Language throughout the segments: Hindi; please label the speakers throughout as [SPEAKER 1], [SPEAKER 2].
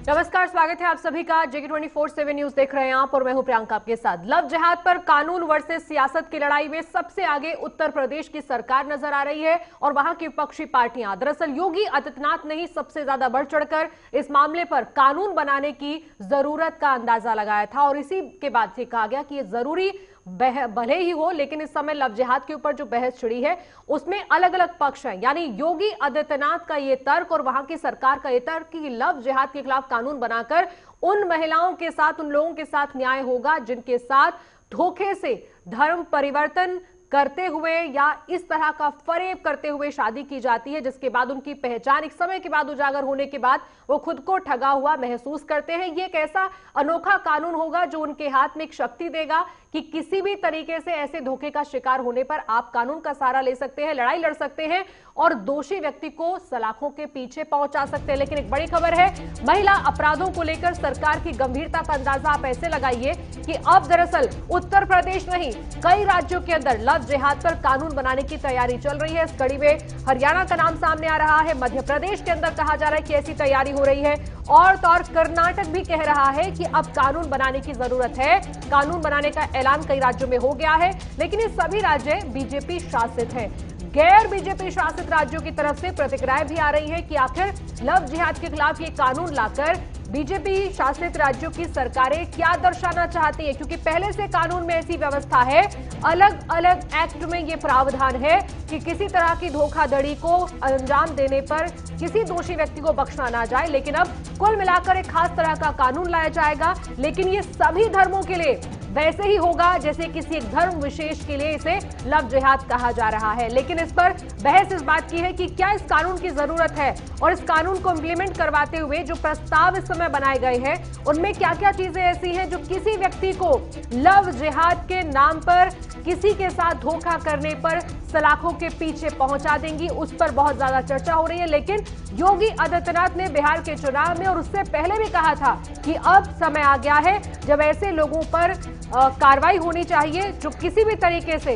[SPEAKER 1] नमस्कार, स्वागत है आप सभी का। जेके 24/7 न्यूज देख रहे हैं आप और मैं हूं प्रियंका आपके साथ। लव जिहाद पर कानून वर्सेस सियासत की लड़ाई में सबसे आगे उत्तर प्रदेश की सरकार नजर आ रही है और वहां की विपक्षी पार्टियां। दरअसल योगी आदित्यनाथ ने ही सबसे ज्यादा बढ़ चढ़कर इस मामले पर कानून बनाने की जरूरत का अंदाजा लगाया था और इसी के बाद से कहा गया कि यह जरूरी भले ही हो, लेकिन इस समय लव जिहाद के ऊपर जो बहस छिड़ी है उसमें अलग अलग पक्ष हैं। यानी योगी आदित्यनाथ का ये तर्क और वहां की सरकार का ये तर्क कि लव जिहाद के खिलाफ कानून बनाकर उन महिलाओं के साथ, उन लोगों के साथ न्याय होगा जिनके साथ धोखे से धर्म परिवर्तन करते हुए या इस तरह का फरेब करते हुए शादी की जाती है, जिसके बाद उनकी पहचान एक समय के बाद उजागर होने के बाद वो खुद को ठगा हुआ महसूस करते हैं। ये एक ऐसा अनोखा कानून होगा जो उनके हाथ में एक शक्ति देगा कि किसी भी तरीके से ऐसे धोखे का शिकार होने पर आप कानून का सहारा ले सकते हैं, लड़ाई लड़ सकते हैं और दोषी व्यक्ति को सलाखों के पीछे पहुंचा सकते हैं। लेकिन एक बड़ी खबर है, महिला अपराधों को लेकर सरकार की गंभीरता का अंदाजा आप ऐसे लगाइए कि अब दरअसल उत्तर प्रदेश नहीं, कई राज्यों के अंदर लव जिहाद पर कानून बनाने की तैयारी चल रही है। इस कड़ी में हरियाणा का नाम सामने आ रहा है, मध्य प्रदेश के अंदर कहा जा रहा है कि ऐसी तैयारी हो रही है और तो और कर्नाटक भी कह रहा है कि अब कानून बनाने की जरूरत है। कानून बनाने का ऐलान कई राज्यों में हो गया है, लेकिन ये सभी राज्य बीजेपी शासित हैं। गैर बीजेपी शासित राज्यों की तरफ से प्रतिक्रियाएं भी आ रही है कि आखिर लव जिहाद के खिलाफ ये कानून लाकर बीजेपी शासित राज्यों की सरकारें क्या दर्शाना चाहती है, क्योंकि पहले से कानून में ऐसी व्यवस्था है, अलग अलग एक्ट में ये प्रावधान है कि किसी तरह की धोखाधड़ी को अंजाम देने पर किसी दोषी व्यक्ति को बख्शा ना जाए। लेकिन अब कुल मिलाकर एक खास तरह का कानून लाया जाएगा, लेकिन ये सभी धर्मों के लिए वैसे ही होगा जैसे किसी एक धर्म विशेष के लिए इसे लव जिहाद कहा जा रहा है। लेकिन इस पर बहस इस बात की है कि क्या इस कानून की जरूरत है और इस कानून को इंप्लीमेंट करवाते हुए जो प्रस्ताव इस समय बनाए गए हैं उनमें क्या क्या चीजें ऐसी हैं जो किसी व्यक्ति को लव जिहाद के नाम पर किसी के साथ धोखा करने पर सलाखों के पीछे पहुंचा देंगी। उस पर बहुत ज्यादा चर्चा हो रही है। लेकिन योगी आदित्यनाथ ने बिहार के चुनाव में और उससे पहले भी कहा था कि अब समय आ गया है जब ऐसे लोगों पर कार्रवाई होनी चाहिए जो किसी भी तरीके से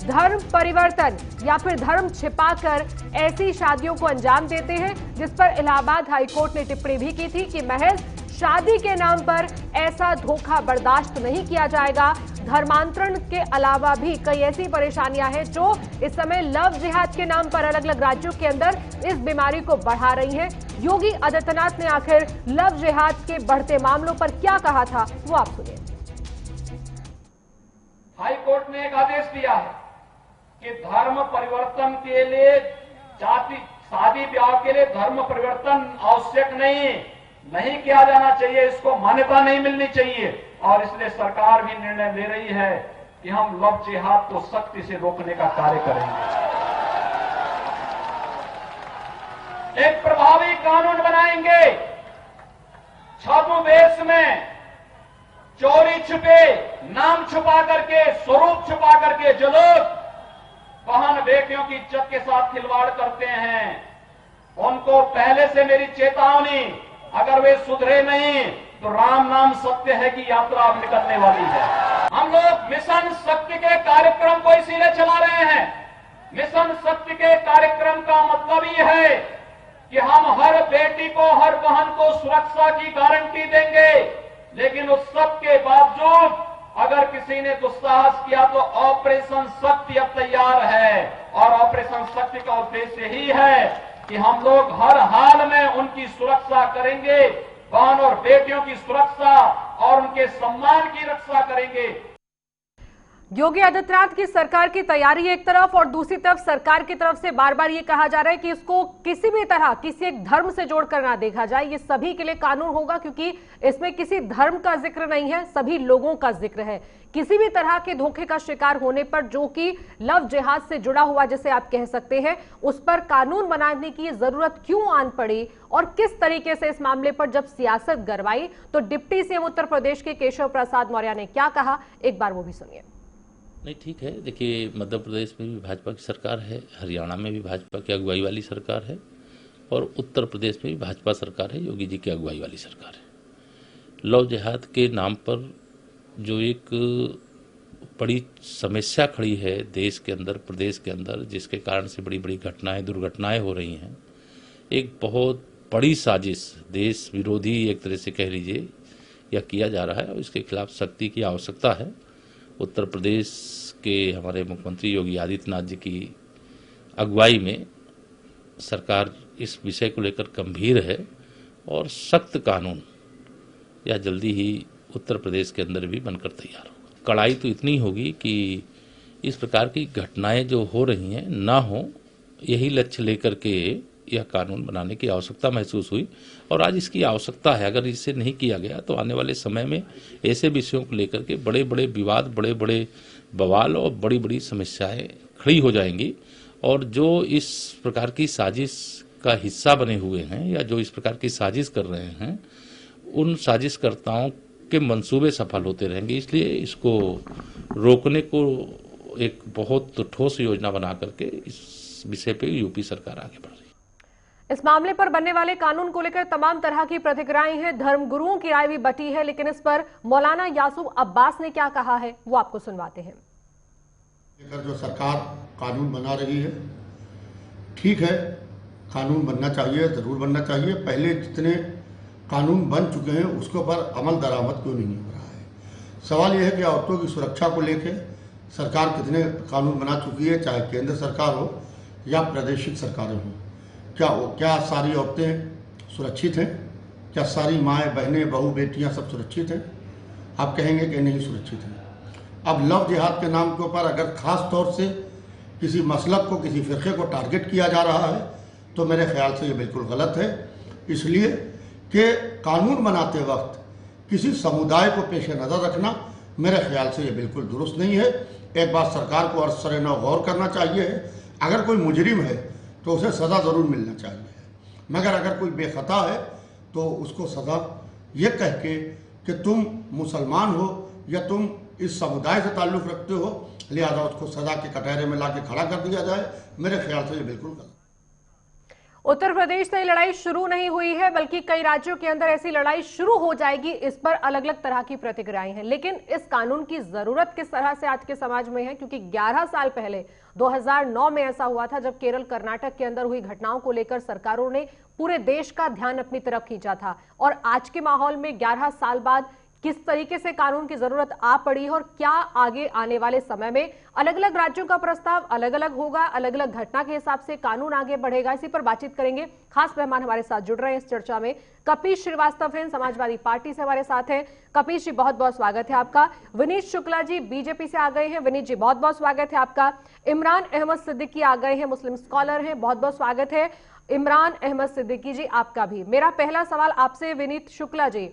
[SPEAKER 1] धर्म परिवर्तन या फिर धर्म छिपाकर ऐसी शादियों को अंजाम देते हैं, जिस पर इलाहाबाद हाईकोर्ट ने टिप्पणी भी की थी कि महज शादी के नाम पर ऐसा धोखा बर्दाश्त नहीं किया जाएगा। धर्मांतरण के अलावा भी कई ऐसी परेशानियां हैं जो इस समय लव जिहाद के नाम पर अलग अलग राज्यों के अंदर इस बीमारी को बढ़ा रही हैं। योगी आदित्यनाथ ने आखिर लव जिहाद के बढ़ते मामलों पर क्या कहा था, वो आप सुनिए।
[SPEAKER 2] हाई कोर्ट ने एक आदेश दिया है कि धर्म परिवर्तन के लिए शादी ब्याह के लिए धर्म परिवर्तन आवश्यक नहीं किया जाना चाहिए, इसको मान्यता नहीं मिलनी चाहिए। और इसलिए सरकार भी निर्णय ले रही है कि हम लव जिहाद को सख्ती से रोकने का कार्य करेंगे। एक प्रभावी कानून बनाएंगे। छद्मवेश में चोरी छुपे, नाम छुपा करके, स्वरूप छुपा करके जो लोग बहन बेटियों की इज्जत के साथ खिलवाड़ करते हैं, उनको पहले से मेरी चेतावनी, अगर वे सुधरे नहीं तो राम नाम सत्य है कि यात्रा अब निकलने वाली है। हम लोग मिशन शक्ति के कार्यक्रम को इसीलिए चला रहे हैं। मिशन शक्ति के कार्यक्रम का मतलब ये है कि हम हर बेटी को, हर बहन को सुरक्षा की गारंटी देंगे, लेकिन उस सब के बावजूद अगर किसी ने दुस्साहस किया तो ऑपरेशन शक्ति अब तैयार है। और ऑपरेशन शक्ति का उद्देश्य ही है कि हम लोग हर हाल में उनकी सुरक्षा करेंगे, बहन और बेटियों की सुरक्षा और उनके सम्मान की रक्षा करेंगे।
[SPEAKER 1] योगी आदित्यनाथ की सरकार की तैयारी एक तरफ और दूसरी तरफ सरकार की तरफ से बार बार ये कहा जा रहा है कि इसको किसी भी तरह किसी एक धर्म से जोड़कर ना देखा जाए। ये सभी के लिए कानून होगा क्योंकि इसमें किसी धर्म का जिक्र नहीं है, सभी लोगों का जिक्र है। किसी भी तरह के धोखे का शिकार होने पर, जो कि लव जिहाद से जुड़ा हुआ जैसे आप कह सकते हैं, उस पर कानून बनाने की जरूरत क्यों आन पड़ी और किस तरीके से इस मामले पर जब सियासत गरमाई तो डिप्टी सीएम उत्तर प्रदेश के केशव प्रसाद मौर्य ने क्या कहा, एक बार वो भी सुनिए।
[SPEAKER 3] नहीं, ठीक है। देखिए, मध्य प्रदेश में भी भाजपा की सरकार है, हरियाणा में भी भाजपा की अगुवाई वाली सरकार है और उत्तर प्रदेश में भी भाजपा सरकार है, योगी जी की अगुवाई वाली सरकार है। लव जिहाद के नाम पर जो एक बड़ी समस्या खड़ी है देश के अंदर, प्रदेश के अंदर, जिसके कारण से बड़ी बड़ी घटनाएं, दुर्घटनाएं हो रही हैं, एक बहुत बड़ी साजिश, देश विरोधी एक तरह से कह लीजिए, यह किया जा रहा है और इसके खिलाफ सख्ती की आवश्यकता है। उत्तर प्रदेश के हमारे मुख्यमंत्री योगी आदित्यनाथ जी की अगुवाई में सरकार इस विषय को लेकर गंभीर है और सख्त कानून या जल्दी ही उत्तर प्रदेश के अंदर भी बनकर तैयार होगा। कड़ाई तो इतनी होगी कि इस प्रकार की घटनाएं जो हो रही हैं ना हो, यही लक्ष्य लेकर के यह कानून बनाने की आवश्यकता महसूस हुई और आज इसकी आवश्यकता है। अगर इसे नहीं किया गया तो आने वाले समय में ऐसे विषयों को लेकर के बड़े बड़े विवाद, बड़े बड़े बवाल और बड़ी बड़ी समस्याएं खड़ी हो जाएंगी और जो इस प्रकार की साजिश का हिस्सा बने हुए हैं या जो इस प्रकार की साजिश कर रहे हैं, उन साजिशकर्ताओं के मंसूबे सफल होते रहेंगे। इसलिए इसको रोकने को एक बहुत ठोस योजना बना करके इस विषय पे यूपी सरकार आगे बढ़ रही है।
[SPEAKER 1] इस मामले पर बनने वाले कानून को लेकर तमाम तरह की प्रतिक्रियाएं हैं, धर्मगुरुओं की राय भी बटी है, लेकिन इस पर मौलाना यासूब अब्बास ने क्या कहा है वो आपको सुनवाते हैं।
[SPEAKER 4] जो सरकार कानून बना रही है, ठीक है, कानून बनना चाहिए, जरूर बनना चाहिए। पहले जितने कानून बन चुके हैं उसके ऊपर अमल दरामद क्यों नहीं हो रहा है। सवाल यह है कि औरतों की सुरक्षा को लेकर सरकार कितने कानून बना चुकी है, चाहे केंद्र सरकार हो या प्रादेशिक सरकारें हों। क्या सारी औरतें सुरक्षित हैं? क्या सारी माएँ, बहनें, बहू, बेटियां सब सुरक्षित हैं? आप कहेंगे कि नहीं सुरक्षित हैं। अब लव जिहाद के नाम के ऊपर अगर खास तौर से किसी मसलक को, किसी फ़िरक़े को टारगेट किया जा रहा है तो मेरे ख्याल से ये बिल्कुल गलत है। इसलिए कि कानून बनाते वक्त किसी समुदाय को पेश नज़र रखना मेरे ख्याल से ये बिल्कुल दुरुस्त नहीं है। एक बात सरकार को असर नौ गौर करना चाहिए है, अगर कोई मुजरिम है तो उसे सज़ा ज़रूर मिलना चाहिए, मगर अगर कोई बेखता है तो उसको सज़ा ये कह के कि तुम मुसलमान हो या तुम इस समुदाय से ताल्लुक़ रखते हो, लिहाजा उसको सज़ा के कटहरे में ला के खड़ा कर दिया जाए, मेरे ख्याल से ये बिल्कुल गलत।
[SPEAKER 1] उत्तर प्रदेश से लड़ाई शुरू नहीं हुई है, बल्कि कई राज्यों के अंदर ऐसी लड़ाई शुरू हो जाएगी। इस पर अलग अलग तरह की प्रतिक्रियाएं हैं, लेकिन इस कानून की जरूरत किस तरह से आज के समाज में है, क्योंकि 11 साल पहले 2009 में ऐसा हुआ था जब केरल, कर्नाटक के अंदर हुई घटनाओं को लेकर सरकारों ने पूरे देश का ध्यान अपनी तरफ खींचा था। और आज के माहौल में 11 साल बाद किस तरीके से कानून की जरूरत आ पड़ी है और क्या आगे आने वाले समय में अलग अलग राज्यों का प्रस्ताव अलग अलग होगा, अलग अलग घटना के हिसाब से कानून आगे बढ़ेगा, इसी पर बातचीत करेंगे। खास मेहमान हमारे साथ जुड़ रहे हैं इस चर्चा में। कपीश श्रीवास्तव हैं, समाजवादी पार्टी से हमारे साथ हैं। कपीश जी, बहुत बहुत स्वागत है आपका। विनीत शुक्ला जी बीजेपी से आ गए हैं। विनीत जी, बहुत बहुत स्वागत है आपका। इमरान अहमद सिद्दीकी आ गए हैं, मुस्लिम स्कॉलर हैं, बहुत बहुत स्वागत है इमरान अहमद सिद्दीकी जी आपका भी। मेरा पहला सवाल आपसे विनीत शुक्ला जी,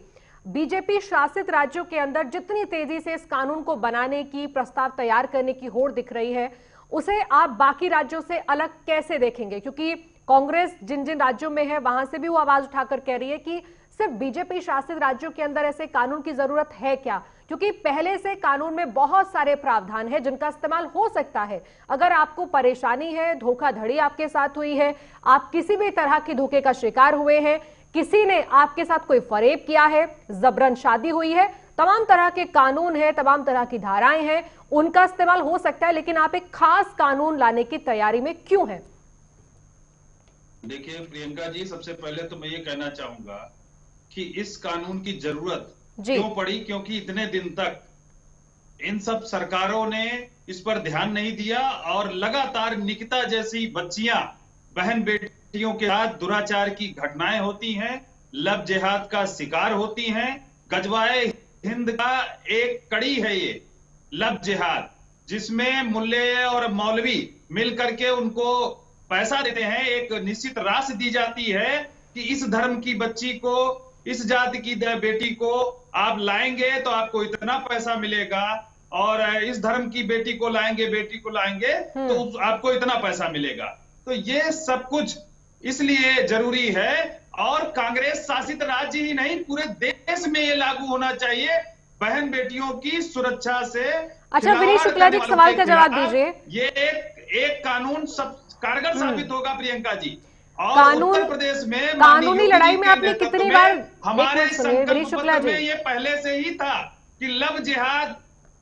[SPEAKER 1] बीजेपी शासित राज्यों के अंदर जितनी तेजी से इस कानून को बनाने की, प्रस्ताव तैयार करने की होड़ दिख रही है, उसे आप बाकी राज्यों से अलग कैसे देखेंगे? क्योंकि कांग्रेस जिन जिन राज्यों में है वहां से भी वो आवाज उठाकर कह रही है कि सिर्फ बीजेपी शासित राज्यों के अंदर ऐसे कानून की जरूरत है क्या, क्योंकि पहले से कानून में बहुत सारे प्रावधान है जिनका इस्तेमाल हो सकता है। अगर आपको परेशानी है, धोखाधड़ी आपके साथ हुई है, आप किसी भी तरह के धोखे का शिकार हुए हैं, किसी ने आपके साथ कोई फरेब किया है, जबरन शादी हुई है, तमाम तरह के कानून है, तमाम तरह की धाराएं हैं, उनका इस्तेमाल हो सकता है। लेकिन आप एक खास कानून लाने की तैयारी में क्यों हैं?
[SPEAKER 5] देखिए प्रियंका जी, सबसे पहले तो मैं ये कहना चाहूंगा कि इस कानून की जरूरत क्यों पड़ी, क्योंकि इतने दिन तक इन सब सरकारों ने इस पर ध्यान नहीं दिया और लगातार निकिता जैसी बच्चियां, बहन बेटियों के साथ दुराचार की घटनाएं होती हैं, लव जिहाद का शिकार होती हैं। गजवाए हिंद का एक कड़ी है ये लव जिहाद, जिसमें मुल्ले और मौलवी मिलकर के उनको पैसा देते हैं, एक निश्चित राशि दी जाती है कि इस धर्म की बच्ची को, इस जाति की बेटी को आप लाएंगे तो आपको इतना पैसा मिलेगा, और इस धर्म की बेटी को लाएंगे तो आपको इतना पैसा मिलेगा। तो ये सब कुछ इसलिए जरूरी है, और कांग्रेस शासित राज्य ही नहीं, पूरे देश में ये लागू होना चाहिए। बहन बेटियों की सुरक्षा से
[SPEAKER 1] अच्छा विनीत शुक्ला जी, सवाल का जवाब दीजिए।
[SPEAKER 5] ये एक कानून सब कारगर साबित होगा प्रियंका जी। और
[SPEAKER 1] कानून,
[SPEAKER 5] उत्तर प्रदेश में
[SPEAKER 1] कानूनी लड़ाई में आपने कितनी बार,
[SPEAKER 5] हमारे
[SPEAKER 1] विनीत शुक्ला जी,
[SPEAKER 5] ये पहले से ही था कि लव जिहाद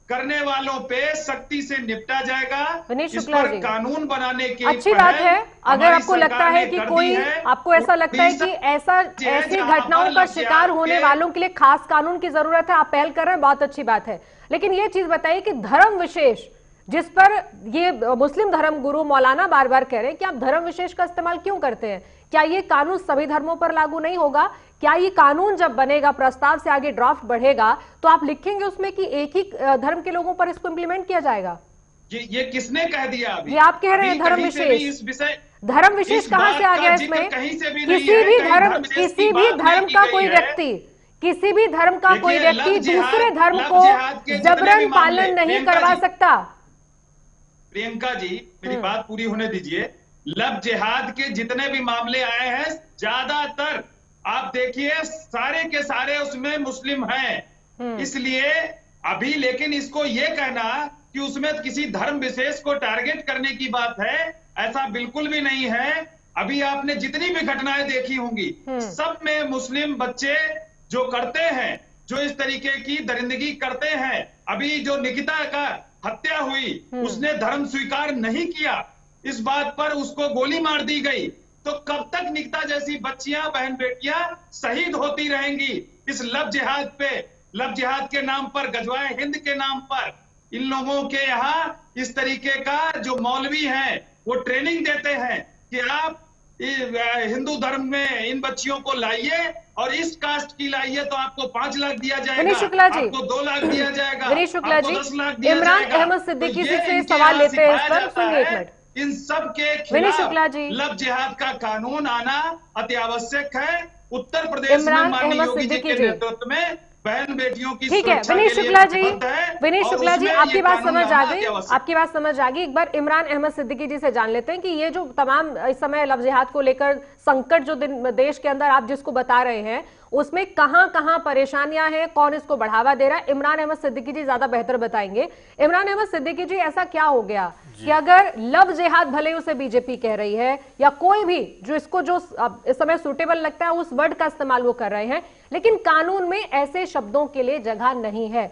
[SPEAKER 5] करने वालों पे सख्ती से निपटा जाएगा।
[SPEAKER 1] विनीश
[SPEAKER 5] इस
[SPEAKER 1] शुक्ला
[SPEAKER 5] पर
[SPEAKER 1] जी,
[SPEAKER 5] कानून बनाने की
[SPEAKER 1] अच्छी बात है। अगर
[SPEAKER 5] हमारी
[SPEAKER 1] आपको लगता
[SPEAKER 5] सरकार
[SPEAKER 1] है
[SPEAKER 5] ने
[SPEAKER 1] कि
[SPEAKER 5] कर
[SPEAKER 1] कोई,
[SPEAKER 5] दी है,
[SPEAKER 1] आपको ऐसा लगता है कि ऐसी घटनाओं का शिकार होने वालों के लिए खास कानून की जरूरत है, आप पहल कर रहे हैं, बहुत अच्छी बात है। लेकिन ये चीज बताइए कि धर्म विशेष, जिस पर ये मुस्लिम धर्म गुरु मौलाना बार बार कह रहे हैं कि आप धर्म विशेष का इस्तेमाल क्यों करते हैं, क्या ये कानून सभी धर्मों पर लागू नहीं होगा? क्या ये कानून जब बनेगा, प्रस्ताव से आगे ड्राफ्ट बढ़ेगा, तो आप लिखेंगे उसमें कि एक ही धर्म के लोगों पर इसको इंप्लीमेंट किया जाएगा?
[SPEAKER 5] ये किसने कह दिया? अभी
[SPEAKER 1] ये आप कह रहे हैं धर्म विशेष।
[SPEAKER 5] इस विषय,
[SPEAKER 1] धर्म विशेष कहां से आ गया इसमें? किसी भी धर्म का कोई व्यक्ति, किसी भी धर्म का कोई व्यक्ति दूसरे धर्म को जबरन पालन नहीं करवा सकता।
[SPEAKER 5] प्रियंका जी, मेरी बात पूरी होने दीजिए। लव जिहाद के जितने भी मामले आए हैं, ज्यादातर आप देखिए सारे के सारे उसमें मुस्लिम हैं। इसलिए अभी, लेकिन इसको ये कहना कि उसमें किसी धर्म विशेष को टारगेट करने की बात है, ऐसा बिल्कुल भी नहीं है। अभी आपने जितनी भी घटनाएं देखी होंगी, सब में मुस्लिम बच्चे जो करते हैं, जो इस तरीके की दरिंदगी करते हैं। अभी जो निकिता का हत्या हुई, उसने धर्म स्वीकार नहीं किया, इस बात पर उसको गोली मार दी गई। तो कब तक निकिता जैसी बच्चियां, बहन बेटियां शहीद होती रहेंगी इस लव जिहाद पे? लव जिहाद के नाम पर, गजवाए हिंद के नाम पर इन लोगों के यहाँ इस तरीके का जो मौलवी हैं वो ट्रेनिंग देते हैं कि आप हिंदू धर्म में इन बच्चियों को लाइए और इस कास्ट की लाइए तो आपको 5 लाख दिया जाएगा,
[SPEAKER 1] विनीश शुक्ला जी,
[SPEAKER 5] आपको 2 लाख दिया जाएगा,
[SPEAKER 1] विनीश शुक्ला जी,
[SPEAKER 5] 10 लाख दिया
[SPEAKER 1] इमरान
[SPEAKER 5] जाएगा।
[SPEAKER 1] अहमद सिद्दीकी
[SPEAKER 5] तो
[SPEAKER 1] जी से
[SPEAKER 5] इनके
[SPEAKER 1] सवाल
[SPEAKER 5] यहाँ
[SPEAKER 1] लेते हैं इस
[SPEAKER 5] सिखाया
[SPEAKER 1] पर,
[SPEAKER 5] जाता
[SPEAKER 1] सुनिए एक
[SPEAKER 5] है।
[SPEAKER 1] मिनट।
[SPEAKER 5] इन सब के
[SPEAKER 1] विनीश शुक्ला जी,
[SPEAKER 5] खिलाफ लव जिहाद का कानून आना अति आवश्यक है। उत्तर प्रदेश में
[SPEAKER 1] इमरान
[SPEAKER 5] माननीय
[SPEAKER 1] अहमद
[SPEAKER 5] योगी जी
[SPEAKER 1] सिद्दीकी
[SPEAKER 5] के
[SPEAKER 1] जी,
[SPEAKER 5] नेतृत्व में बहन बेटियों की
[SPEAKER 1] ठीक है।
[SPEAKER 5] सुरक्षा
[SPEAKER 1] विनीश
[SPEAKER 5] के लिए
[SPEAKER 1] शुक्ला जी,
[SPEAKER 5] प्रतिबद्ध है
[SPEAKER 1] विनीश
[SPEAKER 5] और
[SPEAKER 1] शुक्ला जी,
[SPEAKER 5] उसमें
[SPEAKER 1] आपकी
[SPEAKER 5] ये
[SPEAKER 1] बात
[SPEAKER 5] कानून
[SPEAKER 1] समझ आ
[SPEAKER 5] लाना
[SPEAKER 1] गई,
[SPEAKER 5] अति आवश्यक है।
[SPEAKER 1] आपकी बात समझ आ गई। एक बार इमरान अहमद सिद्दीकी जी से जान लेते हैं कि ये जो तमाम इस समय लव जिहाद को लेकर संकट जो देश के अंदर आप जिसको बता रहे हैं, उसमें कहां कहां परेशानियां हैं, कौन इसको बढ़ावा दे रहा है, इमरान अहमद सिद्दीकी जी ज्यादा बेहतर बताएंगे। इमरान अहमद सिद्दीकी जी, ऐसा क्या हो गया कि अगर लव जिहाद, भले उसे बीजेपी कह रही है या कोई भी जो इसको जो इस समय सुटेबल लगता है उस वर्ड का इस्तेमाल वो कर रहे हैं, लेकिन कानून में ऐसे शब्दों के लिए जगह नहीं है,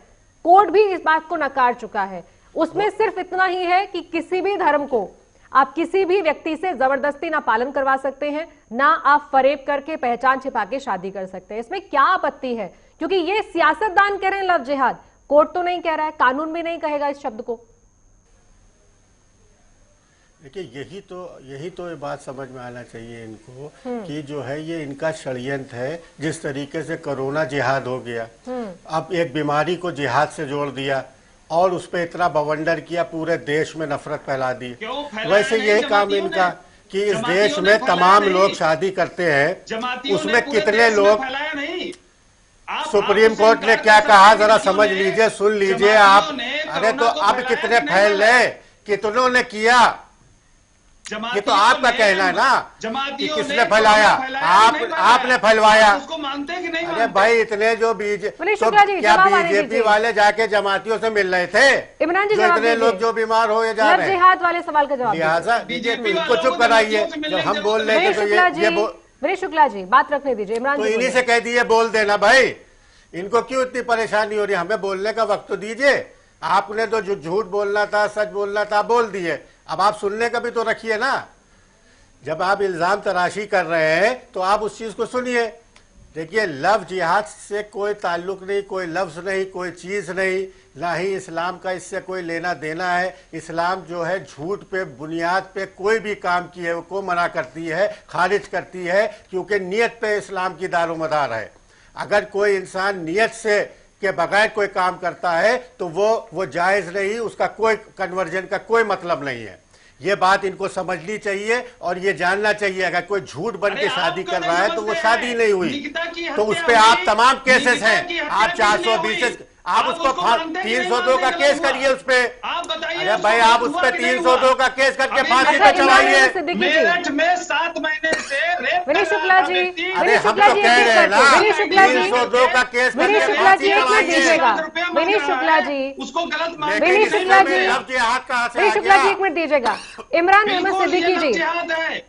[SPEAKER 1] कोर्ट भी इस बात को नकार चुका है। उसमें सिर्फ इतना ही है कि किसी भी धर्म को आप किसी भी व्यक्ति से जबरदस्ती ना पालन करवा सकते हैं, ना आप फरेब करके, पहचान छिपा के शादी कर सकते हैं। इसमें क्या आपत्ति है? क्योंकि ये सियासतदान कह रहे हैं लव जिहाद, कोर्ट तो नहीं कह रहा है, कानून भी नहीं कहेगा इस शब्द को।
[SPEAKER 6] देखिए, यही तो ये बात समझ में आना चाहिए इनको कि जो है ये इनका षड्यंत्र है। जिस तरीके से कोरोना जिहाद हो गया, अब एक बीमारी को जिहाद से जोड़ दिया और उस पर इतना बवंडर किया, पूरे देश में नफरत फैला दी। वैसे यही काम इनका कि इस देश में तमाम लोग शादी करते हैं, उसमें कितने लोग, सुप्रीम कोर्ट ने क्या कहा जरा समझ लीजिए, सुन लीजिए आप। अरे तो अब कितने फैल रहे, कितनों ने किया, ये तो आपका कहना है ना कि किसने फैलाया, आपने फैलवाया।
[SPEAKER 5] उसको मानते कि नहीं?
[SPEAKER 6] अरे भाई, इतने जो तो क्या बीजेपी वाले जाके जमातियों से मिल रहे थे?
[SPEAKER 1] इमरान जी,
[SPEAKER 6] जो इतने लोग जो बीमार हो जा रहे हैं,
[SPEAKER 1] जिहाद वाले सवाल का जवाब
[SPEAKER 6] लिहाजा बीजेपी को चुप कराइए। जब हम बोल रहे थे तो ये
[SPEAKER 1] विनीश शुक्ला जी बात रखने दीजिए। इमरान
[SPEAKER 6] तो
[SPEAKER 1] जी
[SPEAKER 6] इन्हीं से कह दिए बोल देना भाई, इनको क्यों इतनी परेशानी हो रही है? हमें बोलने का वक्त तो दीजिए। आपने तो जो झूठ बोलना था, सच बोलना था, बोल दिए। अब आप सुनने का भी तो रखिए ना। जब आप इल्जाम तराशी कर रहे हैं तो आप उस चीज को सुनिए। देखिए, लव जिहाद से कोई ताल्लुक नहीं, कोई लफ्ज नहीं, कोई चीज नहीं, ना ही इस्लाम का इससे कोई लेना देना है। इस्लाम जो है झूठ पे बुनियाद पे कोई भी काम की है वो मना करती है, खारिज करती है, क्योंकि नियत पे इस्लाम की दारोमदार है। अगर कोई इंसान नियत से के बगैर कोई काम करता है तो वो जायज नहीं, उसका कोई कन्वर्जन का कोई मतलब नहीं है। ये बात इनको समझनी चाहिए और ये जानना चाहिए, अगर कोई झूठ बन के शादी कर रहा है तो वो शादी नहीं हुई। तो उस पे आप तमाम केसेस हैं, आप 420, आप उसको 302 का केस करिए उस पे। अरे भाई, आप उस पे 302 का केस करके फांसी पे चढ़ाइए।
[SPEAKER 5] मेरठ में 7 महीने से
[SPEAKER 1] विनीश शुक्ला जी,
[SPEAKER 6] अरे हम तो कह रहे हैं ना, 302 का केस करके फांसी चढ़ाइए।
[SPEAKER 1] विनीश शुक्ला जी,
[SPEAKER 5] उसको गलत
[SPEAKER 1] विनीश शुक्ला जी,
[SPEAKER 6] विनीश
[SPEAKER 1] शुक्ला जी 1 मिनट दीजिएगा। इमरान अहमद सिद्दीकी जी,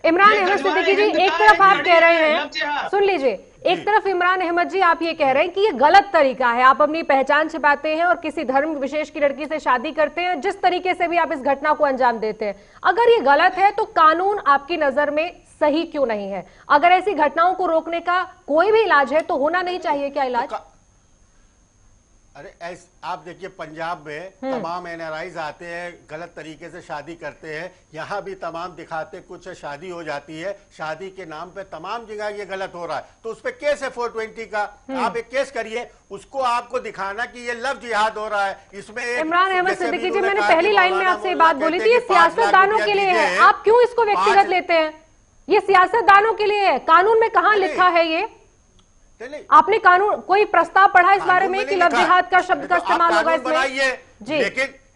[SPEAKER 1] इमरान अहमद सिद्दीकी जी, एक तरफ आप कह रहे हैं, सुन लीजिए, एक तरफ इमरान अहमद जी आप ये कह रहे हैं कि ये गलत तरीका है, आप अपनी पहचान छिपाते हैं और किसी धर्म विशेष की लड़की से शादी करते हैं, जिस तरीके से भी आप इस घटना को अंजाम देते हैं। अगर ये गलत है तो कानून आपकी नजर में सही क्यों नहीं है? अगर ऐसी घटनाओं को रोकने का कोई भी इलाज है तो होना नहीं चाहिए क्या इलाज?
[SPEAKER 6] अरे आप देखिए, पंजाब में तमाम एनआरआईज आते हैं, गलत तरीके से शादी करते हैं, यहाँ भी तमाम दिखाते कुछ शादी हो जाती है, शादी के नाम पे तमाम जगह ये गलत हो रहा है, तो उस पे केस है 420 का, आप एक केस करिए, उसको आपको दिखाना कि ये लव जिहाद हो रहा है। इसमें
[SPEAKER 1] इमरान अहमद सिद्दीकी जी, मैंने पहली लाइन में आपसे बात बोली थी, ये सियासतदानों के लिए है, आप क्यों इसको व्यक्तिगत लेते हैं? ये सियासतदानों के लिए है, कानून में कहाँ लिखा है ये? आपने कानून कोई प्रस्ताव पढ़ा इस बारे में कि लव जिहाद का शब्द का इस्तेमाल होगा इसमें? जी,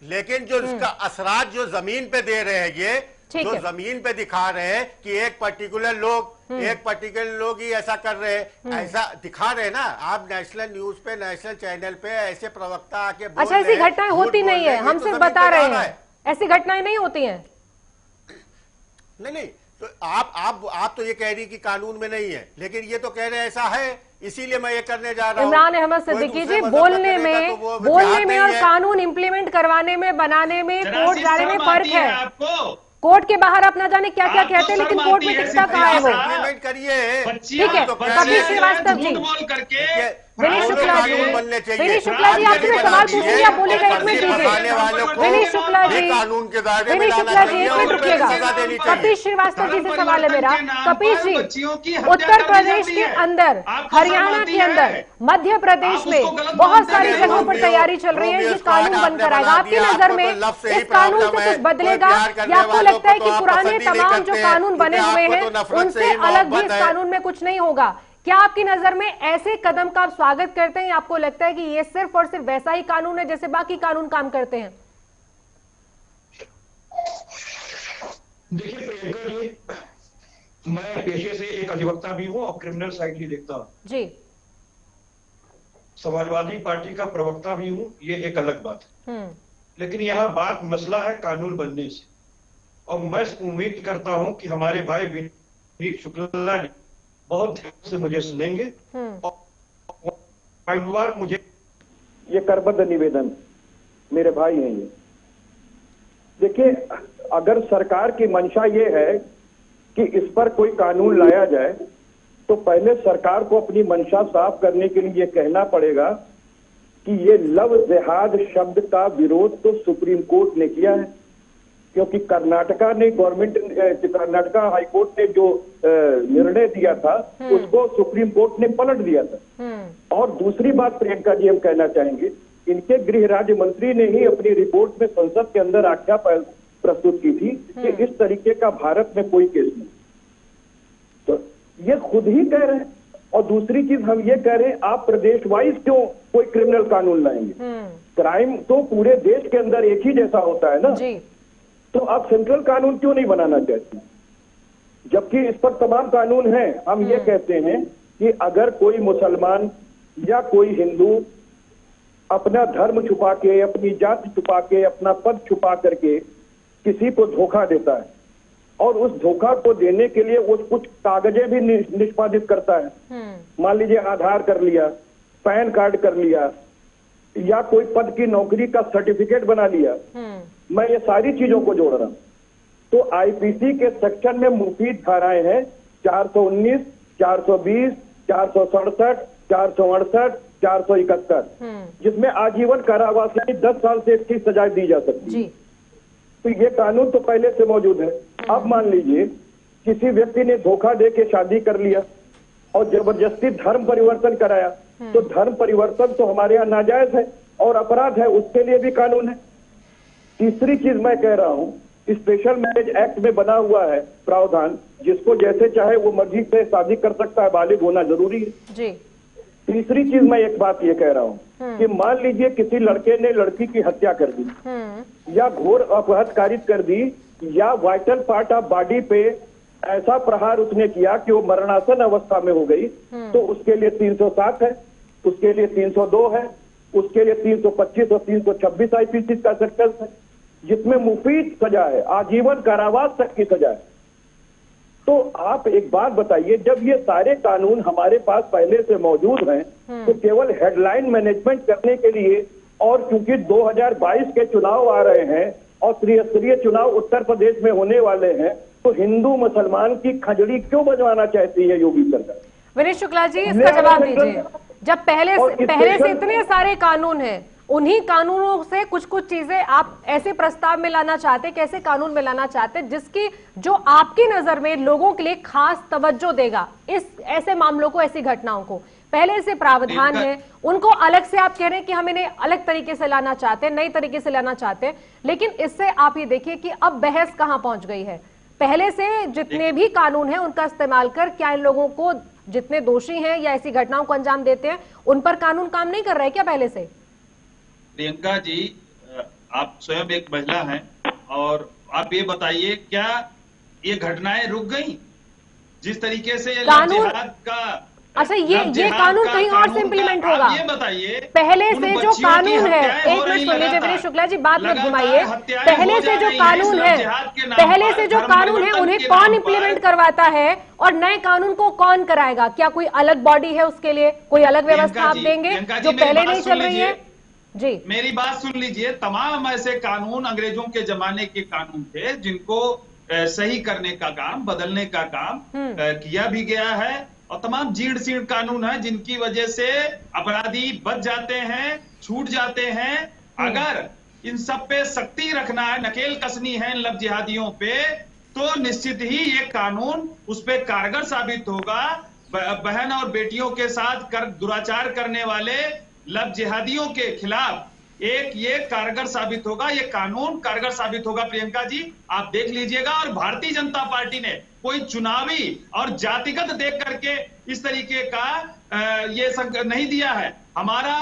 [SPEAKER 6] लेकिन जो इसका असरात जो जमीन पे दे रहे हैं, ये जो जमीन पे दिखा रहे हैं कि एक पर्टिकुलर लोग ही ऐसा कर रहे हैं, ऐसा दिखा रहे हैं ना। आप नेशनल न्यूज पे, नेशनल चैनल पे ऐसे प्रवक्ता आके बोल
[SPEAKER 1] अच्छा, ऐसी घटनाएं होती नहीं है, हम सिर्फ बता रहे हैं, ऐसी घटनाएं नहीं होती हैं।
[SPEAKER 6] नहीं, तो आप तो ये कह रही कि कानून में नहीं है, लेकिन ये तो कह रहे हैं ऐसा है, इसीलिए मैं ये करने जा रहा हूं।
[SPEAKER 1] इमरान अहमद सिद्दीकी जी, बोलने में और कानून इंप्लीमेंट करवाने में, बनाने में, कोर्ट जाने में फर्क है। कोर्ट के बाहर अपना जाने क्या क्या कहते हैं, लेकिन कोर्ट में टिकता कहाँ है वो? ठीक है, कपिल श्रीवास्तव जी, विनीत शुक्ला जी, आपसे मैं सवाल पूछूंगी, आप बोलेगा, एक मिनट दीजिए। विनीत शुक्ला जी, एक मिनट रुकिएगा। कपिल श्रीवास्तव जी से सवाल है मेरा। कपिल जी, उत्तर प्रदेश के अंदर, हरियाणा के अंदर, मध्य प्रदेश में बहुत सारी जगहों पर तैयारी चल रही है, ये कानून बनकर आएगा। आपकी नजर में इस कानून से कुछ बदलेगा या आपको लगता है कि पुराने तमाम जो कानून बने हुए हैं उनसे अलग भी इस कानून में कुछ नहीं होगा? क्या आपकी नजर में ऐसे कदम का आप स्वागत करते हैं या आपको लगता है कि ये सिर्फ और सिर्फ वैसा ही कानून है जैसे बाकी कानून काम करते हैं?
[SPEAKER 7] देखिए प्रियंका जी, मैं पेशे से एक अधिवक्ता भी हूं और क्रिमिनल साइड भी देखता हूं
[SPEAKER 1] जी,
[SPEAKER 7] समाजवादी पार्टी का प्रवक्ता भी हूं, ये एक अलग बात है। लेकिन यहाँ बात मसला है कानून बनने से, और मैं उम्मीद करता हूं कि हमारे भाई विनीत शुक्ला जी बहुत ध्यान से मुझे सुनेंगे और मुझे
[SPEAKER 8] ये करबद्ध निवेदन, मेरे भाई हैं ये। देखिए, अगर सरकार की मंशा ये है कि इस पर कोई कानून लाया जाए, तो पहले सरकार को अपनी मंशा साफ करने के लिए ये कहना पड़ेगा कि ये लव जिहाद शब्द का विरोध तो सुप्रीम कोर्ट ने किया है, क्योंकि कर्नाटका ने कर्नाटका हाईकोर्ट ने जो निर्णय दिया था उसको सुप्रीम कोर्ट ने पलट दिया था। और दूसरी बात प्रियंका जी हम कहना चाहेंगे, इनके गृह राज्य मंत्री ने ही अपनी रिपोर्ट में संसद के अंदर आख्या प्रस्तुत की थी कि इस तरीके का भारत में कोई केस नहीं। तो ये खुद ही कह रहे हैं। और दूसरी चीज हम ये कह रहे हैं, आप प्रदेश वाइज क्यों कोई क्रिमिनल कानून लाएंगे? क्राइम तो पूरे देश के अंदर एक ही जैसा होता है ना जी। तो आप सेंट्रल कानून क्यों नहीं बनाना चाहते, जबकि इस पर तमाम कानून हैं? हम ये कहते हैं कि अगर कोई मुसलमान या कोई हिंदू अपना धर्म छुपा के, अपनी जाति छुपा के, अपना पद छुपा करके किसी को धोखा देता है और उस धोखा को देने के लिए वो कुछ कागजें भी निष्पादित करता है, मान लीजिए आधार कर लिया, पैन कार्ड कर लिया, या कोई पद की नौकरी का सर्टिफिकेट बना लिया, मैं ये सारी चीजों को जोड़ रहा हूं। तो आईपीसी के सेक्शन में मुफीद धाराएं हैं 419, 420, 467, 468, 471, जिसमें आजीवन कारावास यानी 10 साल से इसकी सजा दी जा सकती है। तो ये कानून तो पहले से मौजूद है। अब मान लीजिए किसी व्यक्ति ने धोखा दे के शादी कर लिया और जबरदस्ती धर्म परिवर्तन कराया, तो धर्म परिवर्तन तो हमारे यहाँ नाजायज है और अपराध है, उसके लिए भी कानून है। तीसरी चीज मैं कह रहा हूं, स्पेशल मैरिज एक्ट में बना हुआ है प्रावधान, जिसको जैसे चाहे वो मर्जी से शादी कर सकता है, बालिग होना जरूरी है जी। तीसरी चीज मैं एक बात ये कह रहा हूं कि मान लीजिए किसी लड़के ने लड़की की हत्या कर दी या घोर अपहत कारित कर दी या वाइटल पार्ट ऑफ बॉडी पे ऐसा प्रहार उसने किया कि वो मरणासन अवस्था में हो गई, तो उसके लिए 307 है, उसके लिए 302 है, उसके लिए 325 और 326 आईपीसी का सेक्शन है, जिसमें मुफीद सजा है, आजीवन कारावास तक की सजा है। तो आप एक बात बताइए, जब ये सारे कानून हमारे पास पहले से मौजूद हैं, तो केवल हेडलाइन मैनेजमेंट करने के लिए, और क्योंकि 2022 के चुनाव आ रहे हैं और त्रिस्तरीय चुनाव उत्तर प्रदेश में होने वाले हैं, तो हिंदू मुसलमान की खजड़ी क्यों बजवाना चाहती है योगी सरकार?
[SPEAKER 1] विनीत शुक्ला जी, इसका जवाब दीजिए। जब पहले से इतने सारे कानून हैं, उन्हीं कानूनों से कुछ कुछ चीजें आप ऐसे प्रस्ताव में लाना चाहते, कैसे कानून में लाना चाहते जिसकी जो आपकी नजर में लोगों के लिए खास तवज्जो देगा, इस ऐसे मामलों को, ऐसी घटनाओं को? पहले से प्रावधान है, उनको अलग से आप कह रहे हैं कि हम इन्हें अलग तरीके से लाना चाहते हैं, नई तरीके से लाना चाहते हैं, लेकिन इससे आप ये देखिए कि अब बहस कहां पहुंच गई है। पहले से जितने भी कानून हैं उनका इस्तेमाल कर क्या इन लोगों को, जितने दोषी हैं या ऐसी घटनाओं को अंजाम देते हैं, उन पर कानून काम नहीं कर रहे क्या पहले से?
[SPEAKER 5] प्रियंका जी, आप स्वयं एक महिला हैं और आप ये बताइए, क्या ये घटनाएं रुक गई? जिस तरीके से
[SPEAKER 1] कानून
[SPEAKER 5] का,
[SPEAKER 1] अच्छा, ये कानून कहीं और से इम्प्लीमेंट होगा?
[SPEAKER 5] ये बताइए,
[SPEAKER 1] पहले से जो कानून है, एक मिनट सुन लीजिए विनीत शुक्ला जी, बात मत घुमाइए। पहले से जो कानून है, उन्हें कौन इम्प्लीमेंट करवाता है और नए कानून को कौन कराएगा? क्या कोई अलग बॉडी है उसके लिए? कोई अलग व्यवस्था आप देंगे जो पहले नहीं चल रही है? जी,
[SPEAKER 5] मेरी बात सुन लीजिए। तमाम ऐसे कानून अंग्रेजों के जमाने के कानून थे जिनको सही करने का काम, बदलने का काम किया भी गया है, और तमाम जीर्ण शीर्ण कानून है जिनकी वजह से अपराधी बच जाते हैं, छूट जाते हैं। अगर इन सब पे सख्ती रखना है, नकेल कसनी है इन लव जिहादियों पे, तो निश्चित ही ये कानून उस पे कारगर साबित होगा। बहन और बेटियों के साथ दुराचार करने वाले लव जिहादियों के खिलाफ ये कारगर साबित होगा, ये कानून कारगर साबित होगा। प्रियंका जी, आप देख लीजिएगा। और भारतीय जनता पार्टी ने कोई चुनावी और जातिगत देख करके इस तरीके का ये नहीं दिया है। हमारा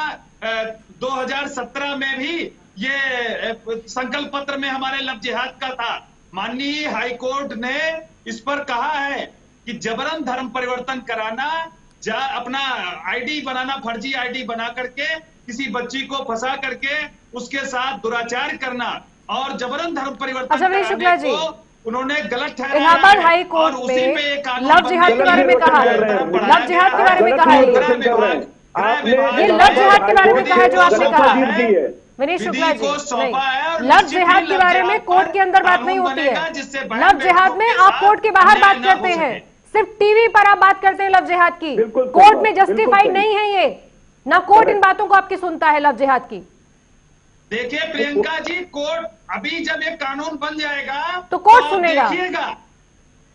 [SPEAKER 5] 2017 में भी ये संकल्प पत्र में हमारे लव जिहाद का था। माननीय हाईकोर्ट ने इस पर कहा है कि जबरन धर्म परिवर्तन कराना, अपना आईडी बनाना, फर्जी आईडी बना करके किसी बच्ची को फंसा करके उसके साथ दुराचार करना और जबरन धर्म परिवर्तन कराने को उन्होंने गलत ठहराया।
[SPEAKER 1] इलाहाबाद हाई कोर्ट में लव जिहाद के बारे में कहा है, लव जिहाद के बारे में कहा है, ये लव जिहाद के बारे में कहा है जो आपने कहा है विनीत शुक्ला जी। लव जिहाद के बारे में कोर्ट के अंदर बात नहीं होती है। लव जिहाद में आप कोर्ट के बाहर बात करते हैं, सिर्फ टीवी पर आप बात करते हैं लव जिहाद की। कोर्ट में जस्टिफाइड नहीं है ये, ना कोर्ट इन बातों को आपकी सुनता है लव जिहाद की।
[SPEAKER 5] देखिए प्रियंका जी, कोर्ट अभी जब ये कानून बन जाएगा
[SPEAKER 1] तो कोर्ट सुनेगा।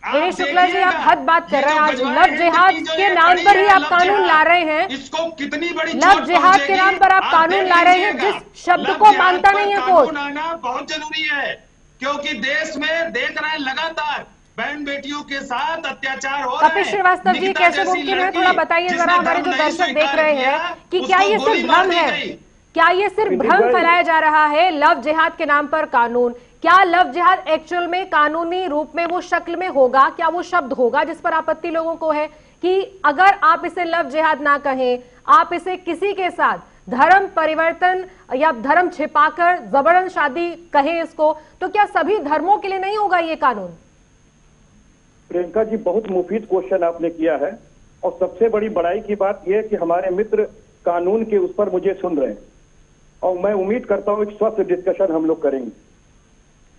[SPEAKER 5] विनीत
[SPEAKER 1] शुक्ला जी, आप हद बात कर रहे हैं। आज लव जिहाद के नाम पर ही आप कानून ला रहे हैं।
[SPEAKER 5] इसको कितनी बड़ी
[SPEAKER 1] लव जिहाद के नाम पर आप कानून ला रहे हैं जिस शब्द को मानता नहीं है कोर्ट।
[SPEAKER 5] आना बहुत जरूरी है, क्योंकि देश में देख रहे हैं लगातार बहन बेटियों के साथ अत्याचार हो रहा है।
[SPEAKER 1] कपिल श्रीवास्तव जी, कैसे मुमकिन है, थोड़ा बताइए जरा, हमारे जो दर्शक देख रहे हैं, कि क्या ये सिर्फ भ्रम है? क्या ये सिर्फ भ्रम फैलाया जा रहा है? लव जिहाद के नाम पर कानून, क्या लव जिहाद एक्चुअल में कानूनी रूप में वो शक्ल में होगा? क्या वो शब्द होगा जिस पर आपत्ति लोगों को है कि अगर आप इसे लव जिहाद ना कहें, आप इसे किसी के साथ धर्म परिवर्तन या धर्म छिपाकर जबरन शादी कहें इसको, तो क्या सभी धर्मों के लिए नहीं होगा ये कानून?
[SPEAKER 8] प्रियंका जी, बहुत मुफीद क्वेश्चन आपने किया है, और सबसे बड़ी बड़ाई की बात यह है कि हमारे मित्र कानून के उस पर मुझे सुन रहे हैं, और मैं उम्मीद करता हूं एक स्वस्थ डिस्कशन हम लोग करेंगे।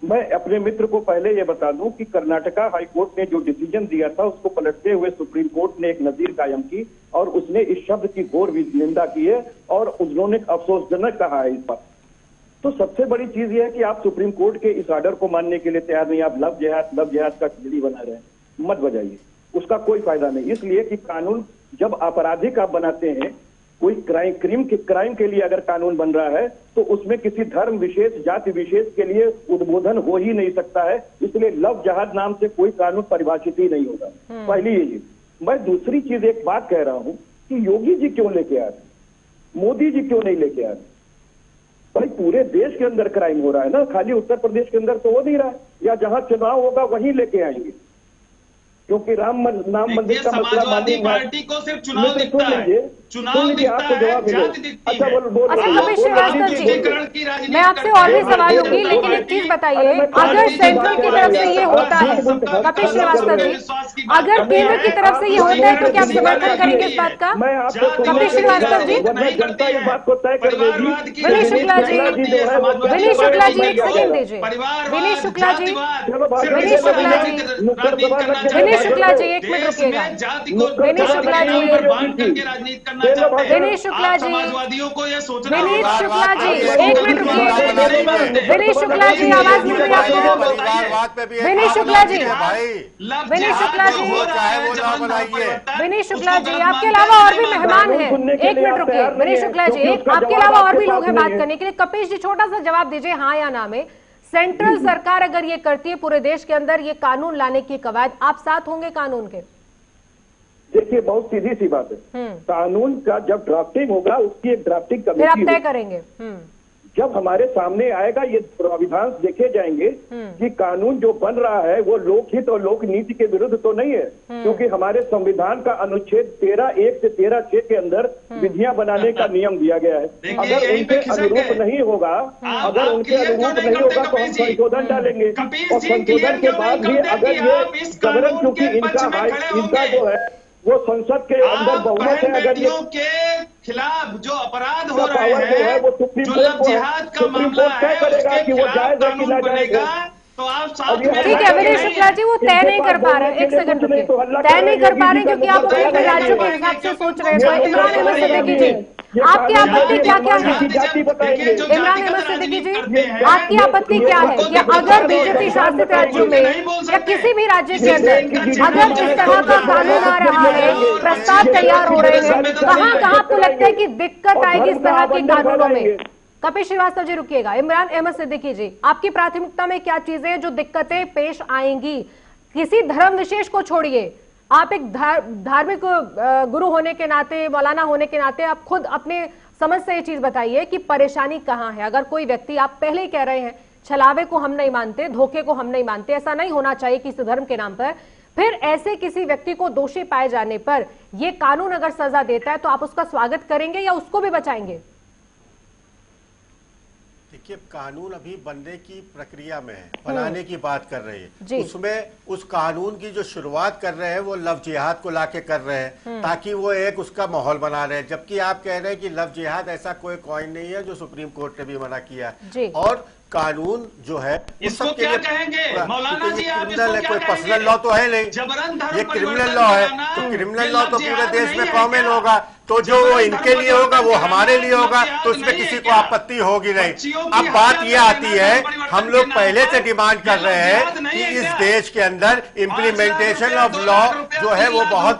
[SPEAKER 8] मैं अपने मित्र को पहले यह बता दूं कि कर्नाटका हाईकोर्ट ने जो डिसीजन दिया था उसको पलटते हुए सुप्रीम कोर्ट ने एक नजीर कायम की, और उसने इस शब्द की घोर निंदा की है, और उन्होंने अफसोसजनक कहा है इस पर। तो सबसे बड़ी चीज यह है कि आप सुप्रीम कोर्ट के इस ऑर्डर को मानने के लिए तैयार नहीं। आप लव जिहाद का खिचड़ी बना रहे हैं, मत बजाइए, उसका कोई फायदा नहीं। इसलिए कि कानून जब आपराधिक आप बनाते हैं, कोई क्राइम के लिए अगर कानून बन रहा है तो उसमें किसी धर्म विशेष, जाति विशेष के लिए उद्बोधन हो ही नहीं सकता है। इसलिए लव जिहाद नाम से कोई कानून परिभाषित ही नहीं होगा। पहली ये चीज। मैं दूसरी चीज एक बात कह रहा हूं कि योगी जी क्यों लेके आ रहे, मोदी जी क्यों नहीं लेके आ रहे? भाई पूरे देश के अंदर क्राइम हो रहा है ना, खाली उत्तर प्रदेश के अंदर तो हो नहीं रहा है, या जहां चुनाव होगा वहीं लेके आएंगे, क्योंकि राम मंदिर का मसला
[SPEAKER 5] समाजवादी पार्टी को सिर्फ चुनाव दिखता है, चुनाव दिखता है, जाति दिखती है।
[SPEAKER 1] कपिल श्रीवास्तव जी, मैं आपसे और भी सवाल होगी, लेकिन एक चीज बताइए, अगर सेंट्रल की तरफ से ये होता है, कपिल श्रीवास्तव जी, अगर केंद्र की तरफ से ये होता है तो क्या आप समर्थन करेंगे इस बात का? कपिल श्रीवास्तव जी,
[SPEAKER 8] जनता इस बात को तय कर देगी।
[SPEAKER 1] विनय शुक्ला जी, विनय शुक्ला जी एक सेकंड दीजिए। विनय शुक्ला जी, विनय शुक्ला जी, विनय शुक्ला जी एक मिनट रुकिएगा। विनय शुक्ला जी, विनय शुक्ला जी, विनय शुक्ला जी एक मिनट रुकिए। विनय शुक्ला जी आवाज मिल रही है आपको? विनय शुक्ला जी, विनय शुक्ला जी, विनय शुक्ला जी, आपके अलावा और भी मेहमान हैं, एक मिनट रुकिए। विनय शुक्ला जी, आपके अलावा और भी लोग हैं बात करने के लिए। कपिश जी छोटा सा जवाब दीजिए हाँ या ना में। सेंट्रल सरकार अगर ये करती है पूरे देश के अंदर ये कानून लाने की कवायद, आप साथ होंगे कानून के?
[SPEAKER 8] देखिए बहुत सीधी सी बात है, कानून का जब ड्राफ्टिंग होगा उसकी एक ड्राफ्टिंग
[SPEAKER 1] फिर आप
[SPEAKER 8] कमेटी
[SPEAKER 1] तय करेंगे।
[SPEAKER 8] जब हमारे सामने आएगा ये प्राविधान देखे जाएंगे कि कानून जो बन रहा है वो लोकहित और लोक नीति के विरुद्ध तो नहीं है, क्योंकि हमारे संविधान का अनुच्छेद 13(1) से 13(6) के अंदर विधियां बनाने का नियम दिया गया है। अगर उनके अनुरूप नहीं होगा, अगर उनके अनुरूप नहीं होगा तो हम संशोधन डालेंगे, और संशोधन के बाद भी अगर ये गवर्नर, क्योंकि इनका जो है वो संसद के अंदर बहुमत है, अगर ये
[SPEAKER 5] के खिलाफ जो अपराध हो रहे हैं,
[SPEAKER 8] वो सुप्रीम कोर्ट तय करेगा कि वो जायज है कि ना जायज है।
[SPEAKER 5] तो आप साथ
[SPEAKER 1] ठीक है विनय शुक्ला जी, वो तय नहीं कर पा रहे, एक सेकंड रुकिए, तय नहीं कर पा रहे क्योंकि आप अपने राज्यों के हिसाब से सोच रहे हैं। तो इमरान अहमद सिद्दीकी जी, आपकी आपत्ति क्या क्या है? इमरान अहमद सिद्दीकी जी, आपकी आपत्ति क्या है कि अगर बीजेपी शासित राज्यों में या किसी भी राज्य के अंदर अगर इस तरह का कानून आ रहा है, प्रस्ताव तैयार हो रहे हैं, कहाँ आपको लगता है कि दिक्कत आएगी इस तरह के कानूनों में? कपिल श्रीवास्तव जी रुकिएगा। इमरान अहमद सिद्दीकी जी, आपकी प्राथमिकता में क्या चीजें हैं जो दिक्कतें पेश आएंगी? किसी धर्म विशेष को छोड़िए, आप एक धार्मिक गुरु होने के नाते, मौलाना होने के नाते आप खुद अपने समझ से ये चीज बताइए कि परेशानी कहाँ है। अगर कोई व्यक्ति, आप पहले ही कह रहे हैं छलावे को हम नहीं मानते, धोखे को हम नहीं मानते, ऐसा नहीं होना चाहिए किसी धर्म के नाम पर, फिर ऐसे किसी व्यक्ति को दोषी पाए जाने पर यह कानून अगर सजा देता है तो आप उसका स्वागत करेंगे या उसको भी बचाएंगे?
[SPEAKER 6] देखिए कानून अभी बनने की प्रक्रिया में है, बनाने की बात कर रही है, उसमें उस कानून की जो शुरुआत कर रहे हैं वो लव जिहाद को लाके कर रहे हैं ताकि वो एक उसका माहौल बना रहे हैं, जबकि आप कह रहे हैं कि लव जिहाद ऐसा कोई कॉइन नहीं है जो सुप्रीम कोर्ट ने भी मना किया है। और कानून जो है
[SPEAKER 5] इसको क्या कहेंगे मौलाना जी? आप
[SPEAKER 6] क्रिमिनल है, कोई पर्सनल लॉ तो है नहीं, ये क्रिमिनल लॉ है, तो क्रिमिनल लॉ तो पूरे देश में कॉमन होगा, तो जो वो इनके लिए होगा वो हमारे लिए होगा, तो उसमें किसी को आपत्ति होगी नहीं। अब बात ये आती है, हम लोग पहले से डिमांड कर रहे हैं कि इस देश के अंदर इम्प्लीमेंटेशन ऑफ लॉ जो है वो बहुत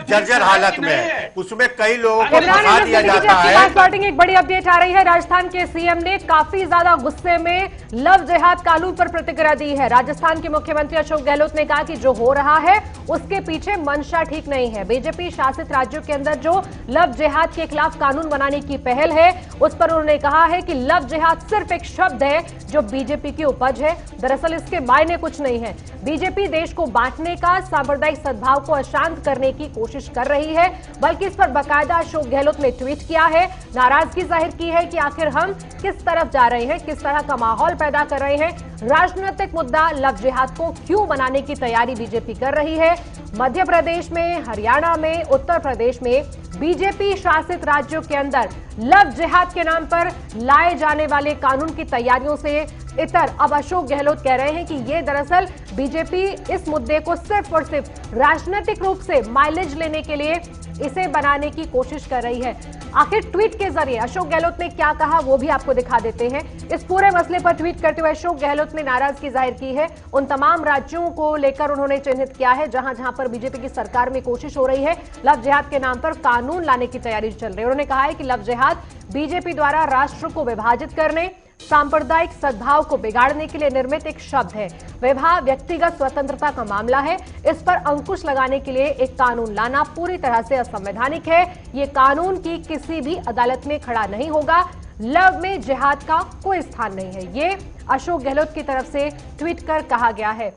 [SPEAKER 6] जर्जर हालत में है, उसमें कई लोगों को फंसा दिया जाता है।
[SPEAKER 1] एक बड़ी अपडेट आ रही है, राजस्थान के सीएम ने काफी ज्यादा गुस्से में लव जिहाद कानून पर प्रतिक्रिया दी है। राजस्थान के मुख्यमंत्री अशोक गहलोत ने कहा कि जो हो रहा है उसके पीछे मंशा ठीक नहीं है। बीजेपी शासित राज्यों के अंदर जो लव जिहाद के खिलाफ कानून बनाने की पहल है उस पर उन्होंने कहा है कि लव जिहाद सिर्फ एक शब्द है जो बीजेपी की उपज है, दरअसल इसके मायने कुछ नहीं है। बीजेपी देश को बांटने का, सांप्रदायिक सद्भाव को अशांत करने की कोशिश कर रही है, बल्कि इस पर बाकायदा अशोक गहलोत ने ट्वीट किया है, नाराजगी जाहिर की है कि आखिर हम किस तरफ जा रहे हैं, किस तरह का माहौल पैदा कर रहे हैं। राजनीतिक मुद्दा लव जिहाद को क्यों बनाने की तैयारी बीजेपी कर रही है। मध्य प्रदेश में, हरियाणा में, उत्तर प्रदेश में बीजेपी शासित राज्यों के अंदर लव जिहाद के नाम पर लाए जाने वाले कानून की तैयारियों से इतर अब अशोक गहलोत कह रहे हैं कि ये दरअसल बीजेपी इस मुद्दे को सिर्फ और सिर्फ राजनीतिक रूप से माइलेज लेने के लिए इसे बनाने की कोशिश कर रही है। आखिर ट्वीट के जरिए अशोक गहलोत ने क्या कहा वो भी आपको दिखा देते हैं। इस पूरे मसले पर ट्वीट करते हुए अशोक गहलोत ने नाराजगी जाहिर की है। उन तमाम राज्यों को लेकर उन्होंने चिन्हित किया है जहां जहां पर बीजेपी की सरकार में कोशिश हो रही है लव जिहाद के नाम पर कानून लाने की तैयारी चल रही है। उन्होंने कहा है कि लव जिहाद बीजेपी द्वारा राष्ट्र को विभाजित करने, सांप्रदायिक सद्भाव को बिगाड़ने के लिए निर्मित एक शब्द है। विवाह व्यक्तिगत स्वतंत्रता का मामला है, इस पर अंकुश लगाने के लिए एक कानून लाना पूरी तरह से असंवैधानिक है। ये कानून की किसी भी अदालत में खड़ा नहीं होगा। लव में जिहाद का कोई स्थान नहीं है, ये अशोक गहलोत की तरफ से ट्वीट कर कहा गया है।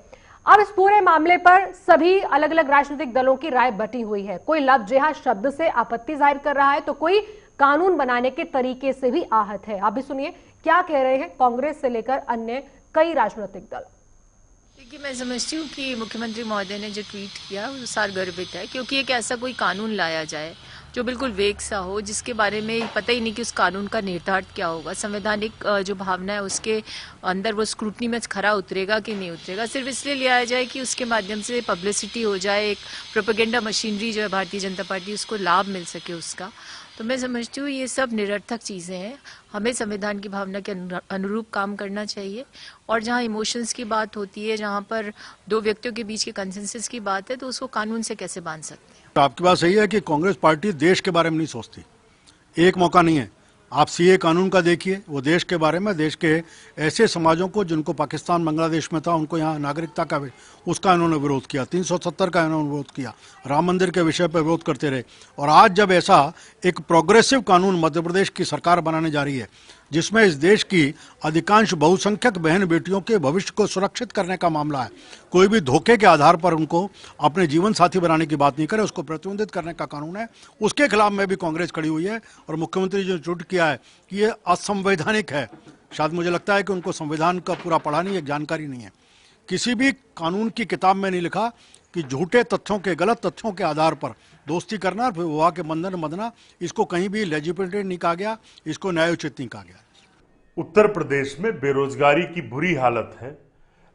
[SPEAKER 1] अब इस पूरे मामले पर सभी अलग अलग राजनीतिक दलों की राय बटी हुई है। कोई लव जिहाद शब्द से आपत्ति जाहिर कर रहा है तो कोई कानून बनाने के तरीके से भी आहत है। आप भी सुनिए क्या कह रहे हैं कांग्रेस से लेकर अन्य कई राजनीतिक दल।
[SPEAKER 9] कि मैं समझती हूँ कि मुख्यमंत्री महोदय ने जो ट्वीट किया वो सारगर्भित है, क्योंकि एक ऐसा कोई कानून लाया जाए जो बिल्कुल वेग सा हो, जिसके बारे में पता ही नहीं कि उस कानून का निहितार्थ क्या होगा, संवैधानिक जो भावना है उसके अंदर वो स्क्रूटनी में खरा उतरेगा कि नहीं उतरेगा, सिर्फ इसलिए लिया जाए कि उसके माध्यम से पब्लिसिटी हो जाए, एक प्रोपेगेंडा मशीनरी जो है भारतीय जनता पार्टी उसको लाभ मिल सके उसका। तो मैं समझती हूँ ये सब निरर्थक चीज़ें हैं। हमें संविधान की भावना के अनुरूप काम करना चाहिए, और जहाँ इमोशंस की बात होती है, जहाँ पर दो व्यक्तियों के बीच के कंसेंसस की बात है, तो उसको कानून से कैसे बांध सकते हैं।
[SPEAKER 10] तो आपकी बात सही है कि कांग्रेस पार्टी देश के बारे में नहीं सोचती। एक मौका नहीं है, आप सीए कानून का देखिए, वो देश के बारे में, देश के ऐसे समाजों को जिनको पाकिस्तान बांग्लादेश में था उनको यहाँ नागरिकता का उसका इन्होंने विरोध किया, 370 का इन्होंने विरोध किया, राम मंदिर के विषय पर विरोध करते रहे। और आज जब ऐसा एक प्रोग्रेसिव कानून मध्य प्रदेश की सरकार बनाने जा रही है जिसमें इस देश की अधिकांश बहुसंख्यक बहन बेटियों के भविष्य को सुरक्षित करने का मामला है, कोई भी धोखे के आधार पर उनको अपने जीवन साथी बनाने की बात नहीं करे, उसको प्रतिबंधित करने का कानून है, उसके खिलाफ में भी कांग्रेस खड़ी हुई है। और मुख्यमंत्री जो ट्वीट किया है कि ये असंवैधानिक है, शायद मुझे लगता है कि उनको संविधान का पूरा पढ़ा नहीं है, जानकारी नहीं है। किसी भी कानून की किताब में नहीं लिखा कि झूठे तथ्यों के, गलत तथ्यों के आधार पर दोस्ती करना और विवाह के बंधन में बंधना, इसको कहीं भी लेजिस्लेटिव नहीं कहा गया, इसको न्यायोचित नहीं कहा गया।
[SPEAKER 11] उत्तर प्रदेश में बेरोजगारी की बुरी हालत है।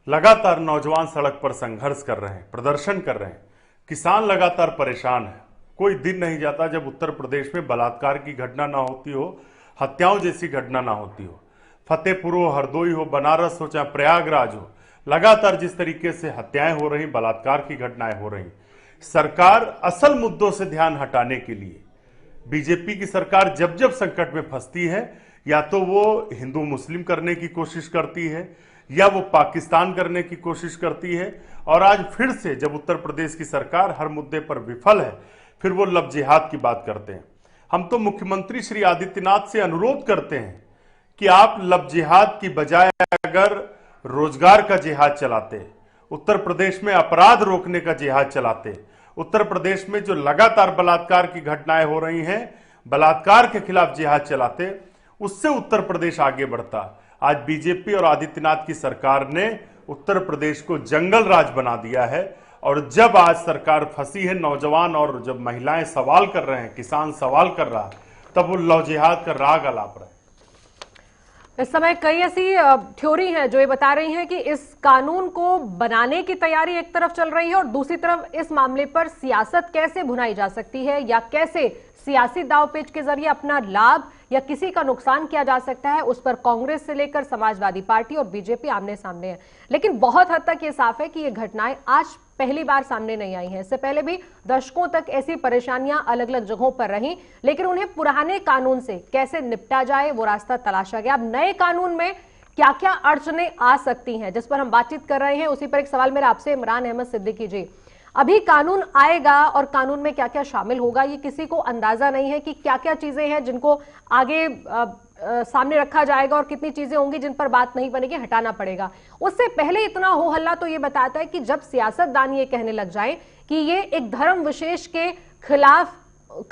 [SPEAKER 11] लगातार नौजवान सड़क पर संघर्ष कर रहे हैं, प्रदर्शन कर रहे हैं, किसान लगातार परेशान है। कोई दिन नहीं जाता जब उत्तर प्रदेश में बलात्कार की घटना ना होती हो, हत्याओं जैसी घटना ना होती हो। फतेहपुर हो, हरदोई हो, बनारस हो, चाहे प्रयागराज हो, लगातार जिस तरीके से हत्याएं हो रही, बलात्कार की घटनाएं हो रही, सरकार असल मुद्दों से ध्यान हटाने के लिए, बीजेपी की सरकार जब जब संकट में फंसती है, या तो वो हिंदू मुस्लिम करने की कोशिश करती है या वो पाकिस्तान करने की कोशिश करती है। और आज फिर से जब उत्तर प्रदेश की सरकार हर मुद्दे पर विफल है, फिर वो लव जिहाद की बात करते हैं। हम तो मुख्यमंत्री श्री आदित्यनाथ से अनुरोध करते हैं कि आप लव जिहाद की बजाय अगर रोजगार का जिहाद चलाते, उत्तर प्रदेश में अपराध रोकने का जिहाद चलाते, उत्तर प्रदेश में जो लगातार बलात्कार की घटनाएं हो रही हैं, बलात्कार के खिलाफ जिहाद चलाते, उससे उत्तर प्रदेश आगे बढ़ता। आज बीजेपी और आदित्यनाथ की सरकार ने उत्तर प्रदेश को जंगल राज बना दिया है। और जब आज सरकार फंसी है, नौजवान और जब महिलाएं सवाल कर रहे हैं, किसान सवाल कर रहा है, तब वो लव जिहाद का राग अलाप रहे हैं।
[SPEAKER 1] इस समय कई ऐसी थ्योरी हैं जो ये बता रही हैं कि इस कानून को बनाने की तैयारी एक तरफ चल रही है और दूसरी तरफ इस मामले पर सियासत कैसे भुनाई जा सकती है या कैसे सियासी दांवपेच के जरिए अपना लाभ या किसी का नुकसान किया जा सकता है, उस पर कांग्रेस से लेकर समाजवादी पार्टी और बीजेपी आमने सामने है। लेकिन बहुत हद तक ये साफ है कि ये घटनाएं आज पहली बार सामने नहीं आई हैं। इससे पहले भी दशकों तक ऐसी परेशानियां अलग अलग जगहों पर रहीं, लेकिन उन्हें पुराने कानून से कैसे निपटा जाए वो रास्ता तलाशा गया। अब नए कानून में क्या क्या अड़चनें आ सकती हैं, जिस पर हम बातचीत कर रहे हैं, उसी पर एक सवाल मेरा आपसे इमरान अहमद सिद्दीकी जी। अभी कानून आएगा और कानून में क्या क्या शामिल होगा ये किसी को अंदाजा नहीं है कि क्या क्या चीजें हैं जिनको आगे सामने रखा जाएगा और कितनी चीजें होंगी जिन पर बात नहीं बनेगी, हटाना पड़ेगा। उससे पहले इतना हो हल्ला तो ये बताता है कि जब सियासतदान ये कहने लग जाए कि ये एक धर्म विशेष के खिलाफ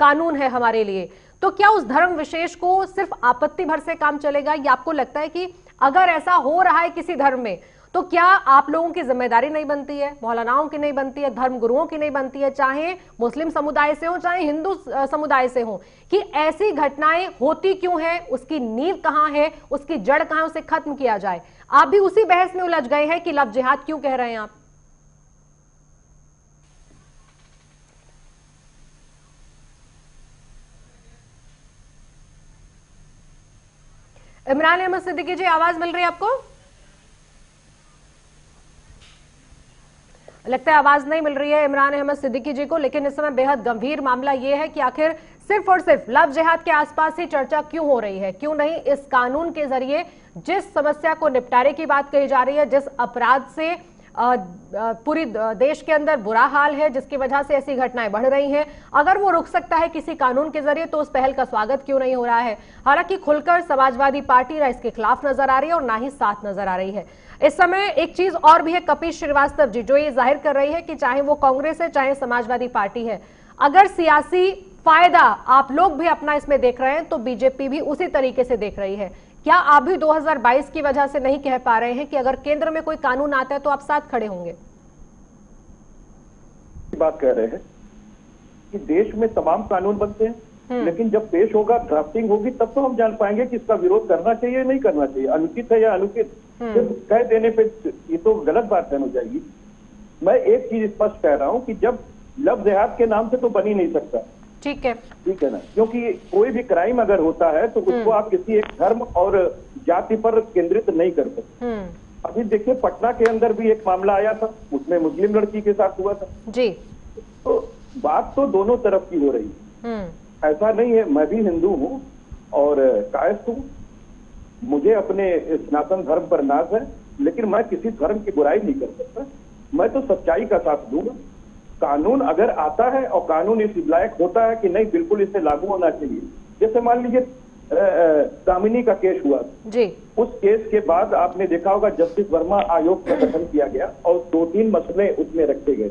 [SPEAKER 1] कानून है हमारे लिए, तो क्या उस धर्म विशेष को सिर्फ आपत्ति भर से काम चलेगा? या आपको लगता है कि अगर ऐसा हो रहा है किसी धर्म में तो क्या आप लोगों की जिम्मेदारी नहीं बनती है, मौलानाओं की नहीं बनती है, धर्म गुरुओं की नहीं बनती है, चाहे मुस्लिम समुदाय से हो चाहे हिंदू समुदाय से हो, कि ऐसी घटनाएं होती क्यों है, उसकी नींव कहां है, उसकी जड़ कहां है, उसे खत्म किया जाए? आप भी उसी बहस में उलझ गए हैं कि लव जिहाद क्यों कह रहे हैं आप? इमरान अहमद सिद्दीकी जी, आवाज मिल रही है आपको? लगता है आवाज नहीं मिल रही है इमरान अहमद सिद्दीकी जी को। लेकिन इस समय बेहद गंभीर मामला यह है कि आखिर सिर्फ और सिर्फ लव जिहाद के आसपास ही चर्चा क्यों हो रही है? क्यों नहीं इस कानून के जरिए जिस समस्या को निपटारे की बात कही जा रही है, जिस अपराध से पूरी देश के अंदर बुरा हाल है, जिसकी वजह से ऐसी घटनाएं बढ़ रही हैं, अगर वो रुक सकता है किसी कानून के जरिए तो उस पहल का स्वागत क्यों नहीं हो रहा है? हालांकि खुलकर समाजवादी पार्टी ना इसके खिलाफ नजर आ रही है और ना ही साथ नजर आ रही है। इस समय एक चीज और भी है कपिश श्रीवास्तव जी, जो ये जाहिर कर रही है कि चाहे वो कांग्रेस है चाहे समाजवादी पार्टी है, अगर सियासी फायदा आप लोग भी अपना इसमें देख रहे हैं तो बीजेपी भी उसी तरीके से देख रही है। क्या आप भी 2022 की वजह से नहीं कह पा रहे हैं कि अगर केंद्र में कोई कानून आता है तो आप साथ खड़े होंगे?
[SPEAKER 8] बात कह रहे हैं कि देश में तमाम कानून बनते हैं, लेकिन जब पेश होगा, ड्राफ्टिंग होगी, तब तो हम जान पाएंगे कि इसका विरोध करना चाहिए नहीं करना चाहिए, अनुचित है या अनुचित। सिर्फ कह देने पे ये तो गलत बात हो जाएगी। मैं एक चीज स्पष्ट कह रहा हूं कि जब लव जिहाद के नाम से तो बन ही नहीं सकता। ठीक है ना, क्योंकि कोई भी क्राइम अगर होता है तो उसको आप किसी एक धर्म और जाति पर केंद्रित नहीं कर सकते। अभी देखिए, पटना के अंदर भी एक मामला आया था, उसमें मुस्लिम लड़की के साथ हुआ था जी। तो बात तो दोनों तरफ की हो रही है, ऐसा नहीं है। मैं भी हिंदू हूँ और कायस्थ हूँ, मुझे अपने सनातन धर्म पर नाज है, लेकिन मैं किसी धर्म की बुराई नहीं कर सकता। मैं तो सच्चाई का साथ दूंगा। कानून अगर आता है और कानून इस लायक होता है कि नहीं बिल्कुल इसे लागू होना चाहिए, जैसे मान लीजिए दामिनी का केस हुआ जी, उस केस के बाद आपने देखा होगा जस्टिस वर्मा आयोग का गठन किया गया और 2-3 मसले उसमें रखे गए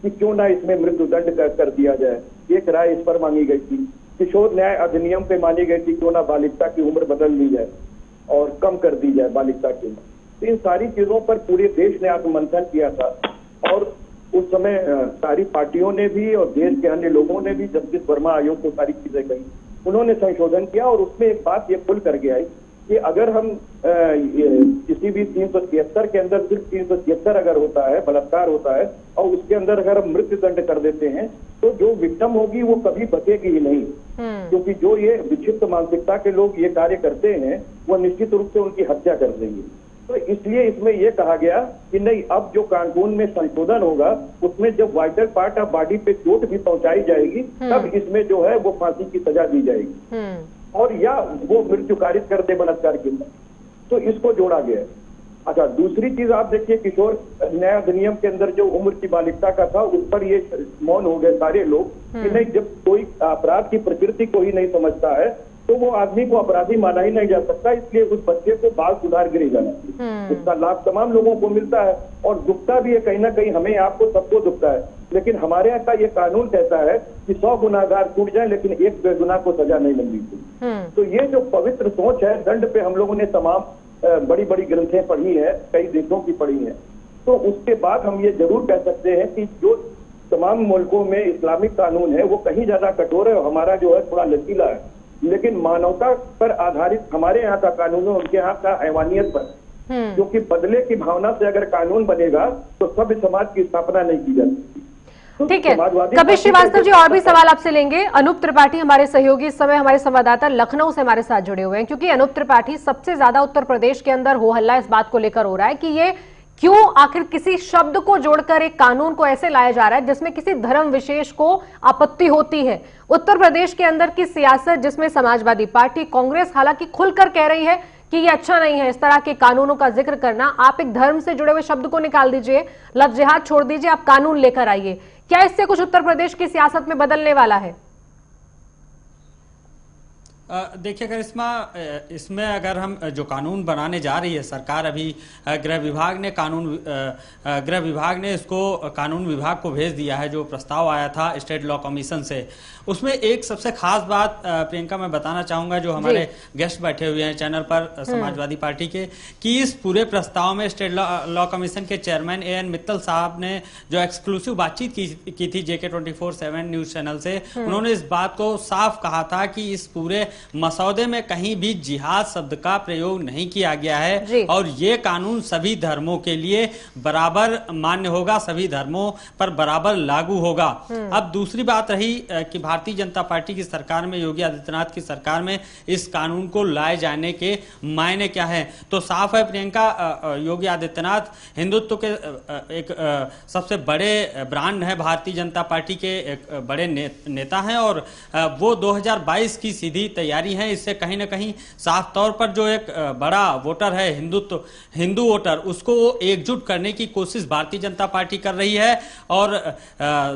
[SPEAKER 8] कि क्यों ना इसमें मृत्युदंड कर दिया जाए। एक राय इस पर मांगी गई थी, किशोर न्याय अधिनियम पे मानी गई थी क्यों ना बालिगता की उम्र बदल दी जाए और कम कर दी जाए बालिगता की उम्र। तो इन सारी चीजों पर पूरे देश ने आत्ममंथन किया था और उस समय सारी पार्टियों ने भी और देश के अन्य लोगों ने भी जस्टिस वर्मा आयोग को सारी चीजें कही, उन्होंने संशोधन किया और उसमें एक बात ये खुल कर के आई कि अगर हम किसी भी 373 के अंदर सिर्फ 373 अगर होता है, बलात्कार होता है और उसके अंदर अगर हम मृत्युदंड कर देते हैं तो जो विक्टिम होगी वो कभी बचेगी ही नहीं, क्योंकि जो ये विक्षिप्त मानसिकता के लोग ये कार्य करते हैं वो निश्चित रूप से उनकी हत्या कर देंगे। तो इसलिए इसमें यह कहा गया कि नहीं, अब जो कानून में संशोधन होगा उसमें जब वाइटल पार्ट ऑफ बॉडी पे चोट भी पहुंचाई जाएगी तब इसमें जो है वो फांसी की सजा दी जाएगी और या वो मृत्यु कारित कर दे बलात्कार के अंदर, तो इसको जोड़ा गया है। अच्छा, दूसरी चीज आप देखिए, किशोर न्याय अधिनियम के अंदर जो उम्र की बालिगता का था उस पर ये मौन हो गए सारे लोग कि नहीं, जब कोई अपराध की प्रकृति को ही नहीं समझता है तो वो आदमी को अपराधी माना ही नहीं जा सकता, इसलिए उस बच्चे को बाल सुधार गृह जाना चाहिए। उसका लाभ तमाम लोगों को मिलता है और दुखता भी है कहीं ना कहीं, हमें आपको सबको दुखता है, लेकिन हमारे यहाँ का ये कानून कहता है कि 100 गुनाहगार छूट जाए लेकिन एक बेगुनाह को सजा नहीं मिलनी चाहिए। तो ये जो पवित्र सोच है, दंड पे हम लोगों ने तमाम बड़ी बड़ी ग्रंथें पढ़ी है, कई देशों की पढ़ी है, तो उसके बाद हम ये जरूर कह सकते हैं कि जो तमाम मुल्कों में इस्लामिक कानून है वो कहीं ज्यादा कठोर है और हमारा जो है थोड़ा लचीला है, लेकिन मानवता पर आधारित हमारे यहाँ का कानून है, उनके यहाँ का हैवानियत पर, क्योंकि बदले की भावना से अगर कानून बनेगा तो सभ्य समाज की स्थापना नहीं की जाती।
[SPEAKER 1] ठीक है, कपिल श्रीवास्तव जी और भी सवाल आपसे लेंगे। अनूप त्रिपाठी हमारे सहयोगी इस समय हमारे संवाददाता लखनऊ से हमारे साथ जुड़े हुए हैं, क्योंकि अनूप त्रिपाठी सबसे ज्यादा उत्तर प्रदेश के अंदर हो हल्ला इस बात को लेकर हो रहा है कि ये क्यों आखिर किसी शब्द को जोड़कर एक कानून को ऐसे लाया जा रहा है जिसमें किसी धर्म विशेष को आपत्ति होती है। उत्तर प्रदेश के अंदर की सियासत जिसमें समाजवादी पार्टी, कांग्रेस हालांकि खुलकर कह रही है कि ये अच्छा नहीं है इस तरह के कानूनों का जिक्र करना, आप एक धर्म से जुड़े हुए शब्द को निकाल दीजिए, लव जिहाद छोड़ दीजिए, आप कानून लेकर आइए। क्या इससे कुछ उत्तर प्रदेश की सियासत में बदलने वाला है?
[SPEAKER 12] देखिए, अगर इसमें अगर हम जो कानून बनाने जा रही है सरकार, अभी गृह विभाग ने इसको कानून विभाग को भेज दिया है, जो प्रस्ताव आया था स्टेट लॉ कमीशन से। उसमें एक सबसे खास बात प्रियंका मैं बताना चाहूंगा, जो हमारे गेस्ट बैठे हुए हैं चैनल पर समाजवादी पार्टी के, कि इस पूरे प्रस्ताव में स्टेट लॉ कमीशन के चेयरमैन AN मित्तल साहब ने जो एक्सक्लूसिव बातचीत की थी JK 24/7 न्यूज चैनल से, उन्होंने इस बात को साफ कहा था कि इस पूरे मसौदे में कहीं भी जिहाद शब्द का प्रयोग नहीं किया गया है और ये कानून सभी धर्मों के लिए बराबर मान्य होगा, सभी धर्मों पर बराबर लागू होगा। अब दूसरी बात रही कि भारतीय जनता पार्टी की सरकार में, योगी आदित्यनाथ की सरकार में इस कानून को लाए जाने के मायने क्या है, तो साफ है प्रियंका, योगी आदित्यनाथ हिंदुत्व के एक सबसे बड़े ब्रांड है, भारतीय जनता पार्टी के एक बड़े नेता हैं और वो 2022 की सीधी तैयारी है। इससे कहीं ना कहीं साफ तौर पर जो एक बड़ा वोटर है हिंदू वोटर, उसको एकजुट करने की कोशिश भारतीय जनता पार्टी कर रही है और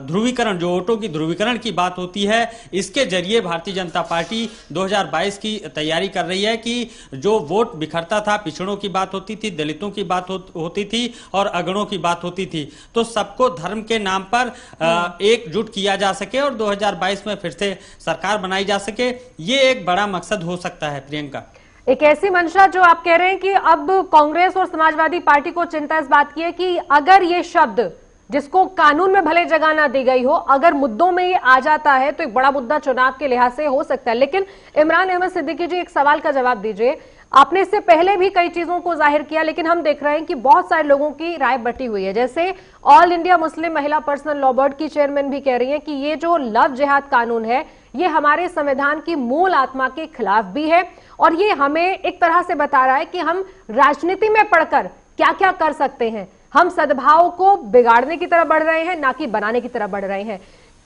[SPEAKER 12] ध्रुवीकरण, जो वोटों की ध्रुवीकरण की बात होती है, इसके जरिए भारतीय जनता पार्टी 2022 की तैयारी कर रही है कि जो वोट बिखरता था, पिछड़ों की बात होती थी, दलितों की बात होती थी और अगड़ों की बात होती थी, तो सबको धर्म के नाम पर एकजुट किया जा सके और 2022 में फिर से सरकार बनाई जा सके, ये एक बड़ा मकसद हो सकता है। प्रियंका,
[SPEAKER 1] एक ऐसी मंशा जो आप कह रहे हैं कि अब कांग्रेस और समाजवादी पार्टी को चिंता इस बात की है कि अगर ये शब्द जिसको कानून में भले जगह ना दी गई हो, अगर मुद्दों में ये आ जाता है तो एक बड़ा मुद्दा चुनाव के लिहाज से हो सकता है। लेकिन इमरान अहमद सिद्दीकी जी, एक सवाल का जवाब दीजिए। आपने इससे पहले भी कई चीजों को जाहिर किया, लेकिन हम देख रहे हैं कि बहुत सारे लोगों की राय बटी हुई है। जैसे ऑल इंडिया मुस्लिम महिला पर्सनल लॉ बोर्ड की चेयरमैन भी कह रही हैं कि ये जो लव जिहाद कानून है ये हमारे संविधान की मूल आत्मा के खिलाफ भी है, और ये हमें एक तरह से बता रहा है कि हम राजनीति में पढ़कर क्या क्या कर सकते हैं। हम सद्भाव को बिगाड़ने की तरफ बढ़ रहे हैं, ना कि बनाने की तरफ बढ़ रहे हैं।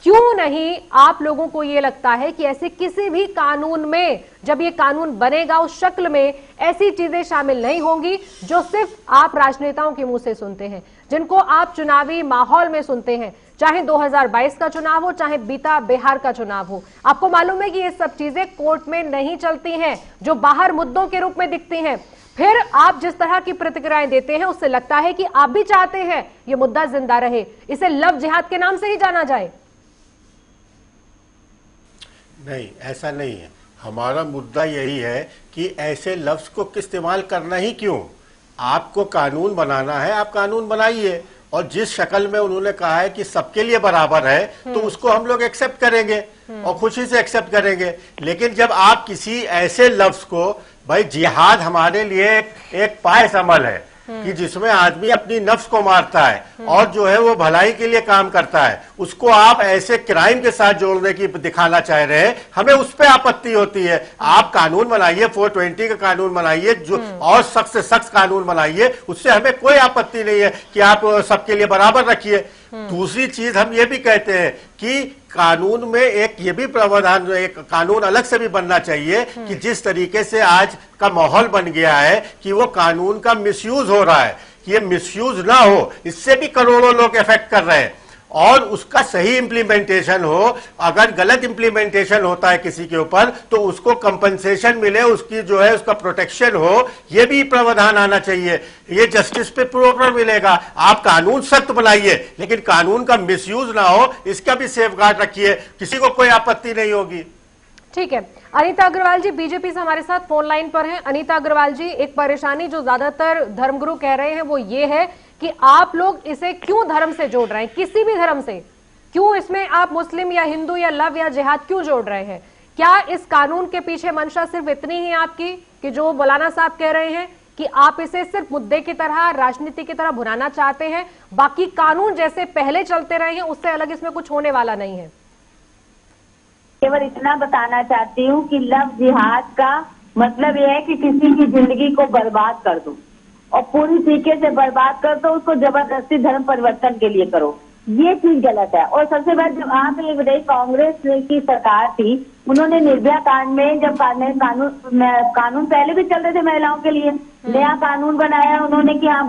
[SPEAKER 1] क्यों नहीं आप लोगों को यह लगता है कि ऐसे किसी भी कानून में, जब ये कानून बनेगा उस शक्ल में ऐसी चीजें शामिल नहीं होंगी जो सिर्फ आप राजनेताओं के मुंह से सुनते हैं, जिनको आप चुनावी माहौल में सुनते हैं, चाहे 2022 का चुनाव हो, चाहे बीता बिहार का चुनाव हो। आपको मालूम है कि ये सब चीजें कोर्ट में नहीं चलती हैं, जो बाहर मुद्दों के रूप में दिखती हैं। फिर आप जिस तरह की प्रतिक्रियाएं देते हैं उससे लगता है कि आप भी चाहते हैं ये मुद्दा जिंदा रहे, इसे लव जिहाद के नाम से ही जाना जाए।
[SPEAKER 6] नहीं, ऐसा नहीं है। हमारा मुद्दा यही है कि ऐसे लफ्ज को इस्तेमाल करना ही क्यों। आपको कानून बनाना है, आप कानून बनाइए, और जिस शक्ल में उन्होंने कहा है कि सबके लिए बराबर है तो उसको हम लोग एक्सेप्ट करेंगे और खुशी से एक्सेप्ट करेंगे। लेकिन जब आप किसी ऐसे लफ्ज को, भाई जिहाद हमारे लिए एक पायस अमल है कि जिसमें आदमी अपनी नफ्स को मारता है और जो है वो भलाई के लिए काम करता है, उसको आप ऐसे क्राइम के साथ जोड़ने की दिखाना चाह रहे हैं, हमें उस पर आपत्ति होती है। आप कानून बनाइए, 420 का कानून बनाइए, जो और सख्त से सख्त कानून बनाइए, उससे हमें कोई आपत्ति नहीं है कि आप सबके लिए बराबर रखिए। दूसरी चीज हम ये भी कहते हैं कि कानून में एक ये भी प्रावधान, एक कानून अलग से भी बनना चाहिए कि जिस तरीके से आज का माहौल बन गया है कि वो कानून का मिसयूज हो रहा है, ये मिसयूज ना हो, इससे भी करोड़ों लोग इफेक्ट कर रहे हैं, और उसका सही इंप्लीमेंटेशन हो। अगर गलत इंप्लीमेंटेशन होता है किसी के ऊपर तो उसको कंपनसेशन मिले, उसकी जो है उसका प्रोटेक्शन हो, ये भी प्रावधान आना चाहिए। ये जस्टिस पे प्रॉपर मिलेगा। आप कानून सख्त बनाइए लेकिन कानून का मिसयूज ना हो, इसका भी सेफगार्ड रखिए, किसी को कोई आपत्ति नहीं होगी।
[SPEAKER 1] ठीक है, अनीता अग्रवाल जी बीजेपी से हमारे साथ फोन लाइन पर हैं। अनीता अग्रवाल जी, एक परेशानी जो ज्यादातर धर्मगुरु कह रहे हैं वो ये है कि आप लोग इसे क्यों धर्म से जोड़ रहे हैं, किसी भी धर्म से क्यों इसमें आप मुस्लिम या हिंदू या लव या जिहाद क्यों जोड़ रहे हैं? क्या इस कानून के पीछे मंशा सिर्फ इतनी ही आपकी कि जो मौलाना साहब कह रहे हैं कि आप इसे सिर्फ मुद्दे की तरह, राजनीति की तरह भुनाना चाहते हैं, बाकी कानून जैसे पहले चलते रहे हैं उससे अलग इसमें कुछ होने वाला नहीं है?
[SPEAKER 13] केवल इतना बताना चाहती हूँ कि लव जिहाद का मतलब यह है कि किसी की जिंदगी को बर्बाद कर दो और पूरी तरीके से बर्बाद कर दो, उसको जबरदस्ती धर्म परिवर्तन के लिए करो, ये चीज गलत है। और सबसे बड़ा जब वहाँ पे बताइए, कांग्रेस की सरकार थी, उन्होंने निर्भया कांड में जब कानून पहले भी चल रहे थे महिलाओं के लिए, नया कानून बनाया उन्होंने कि हाँ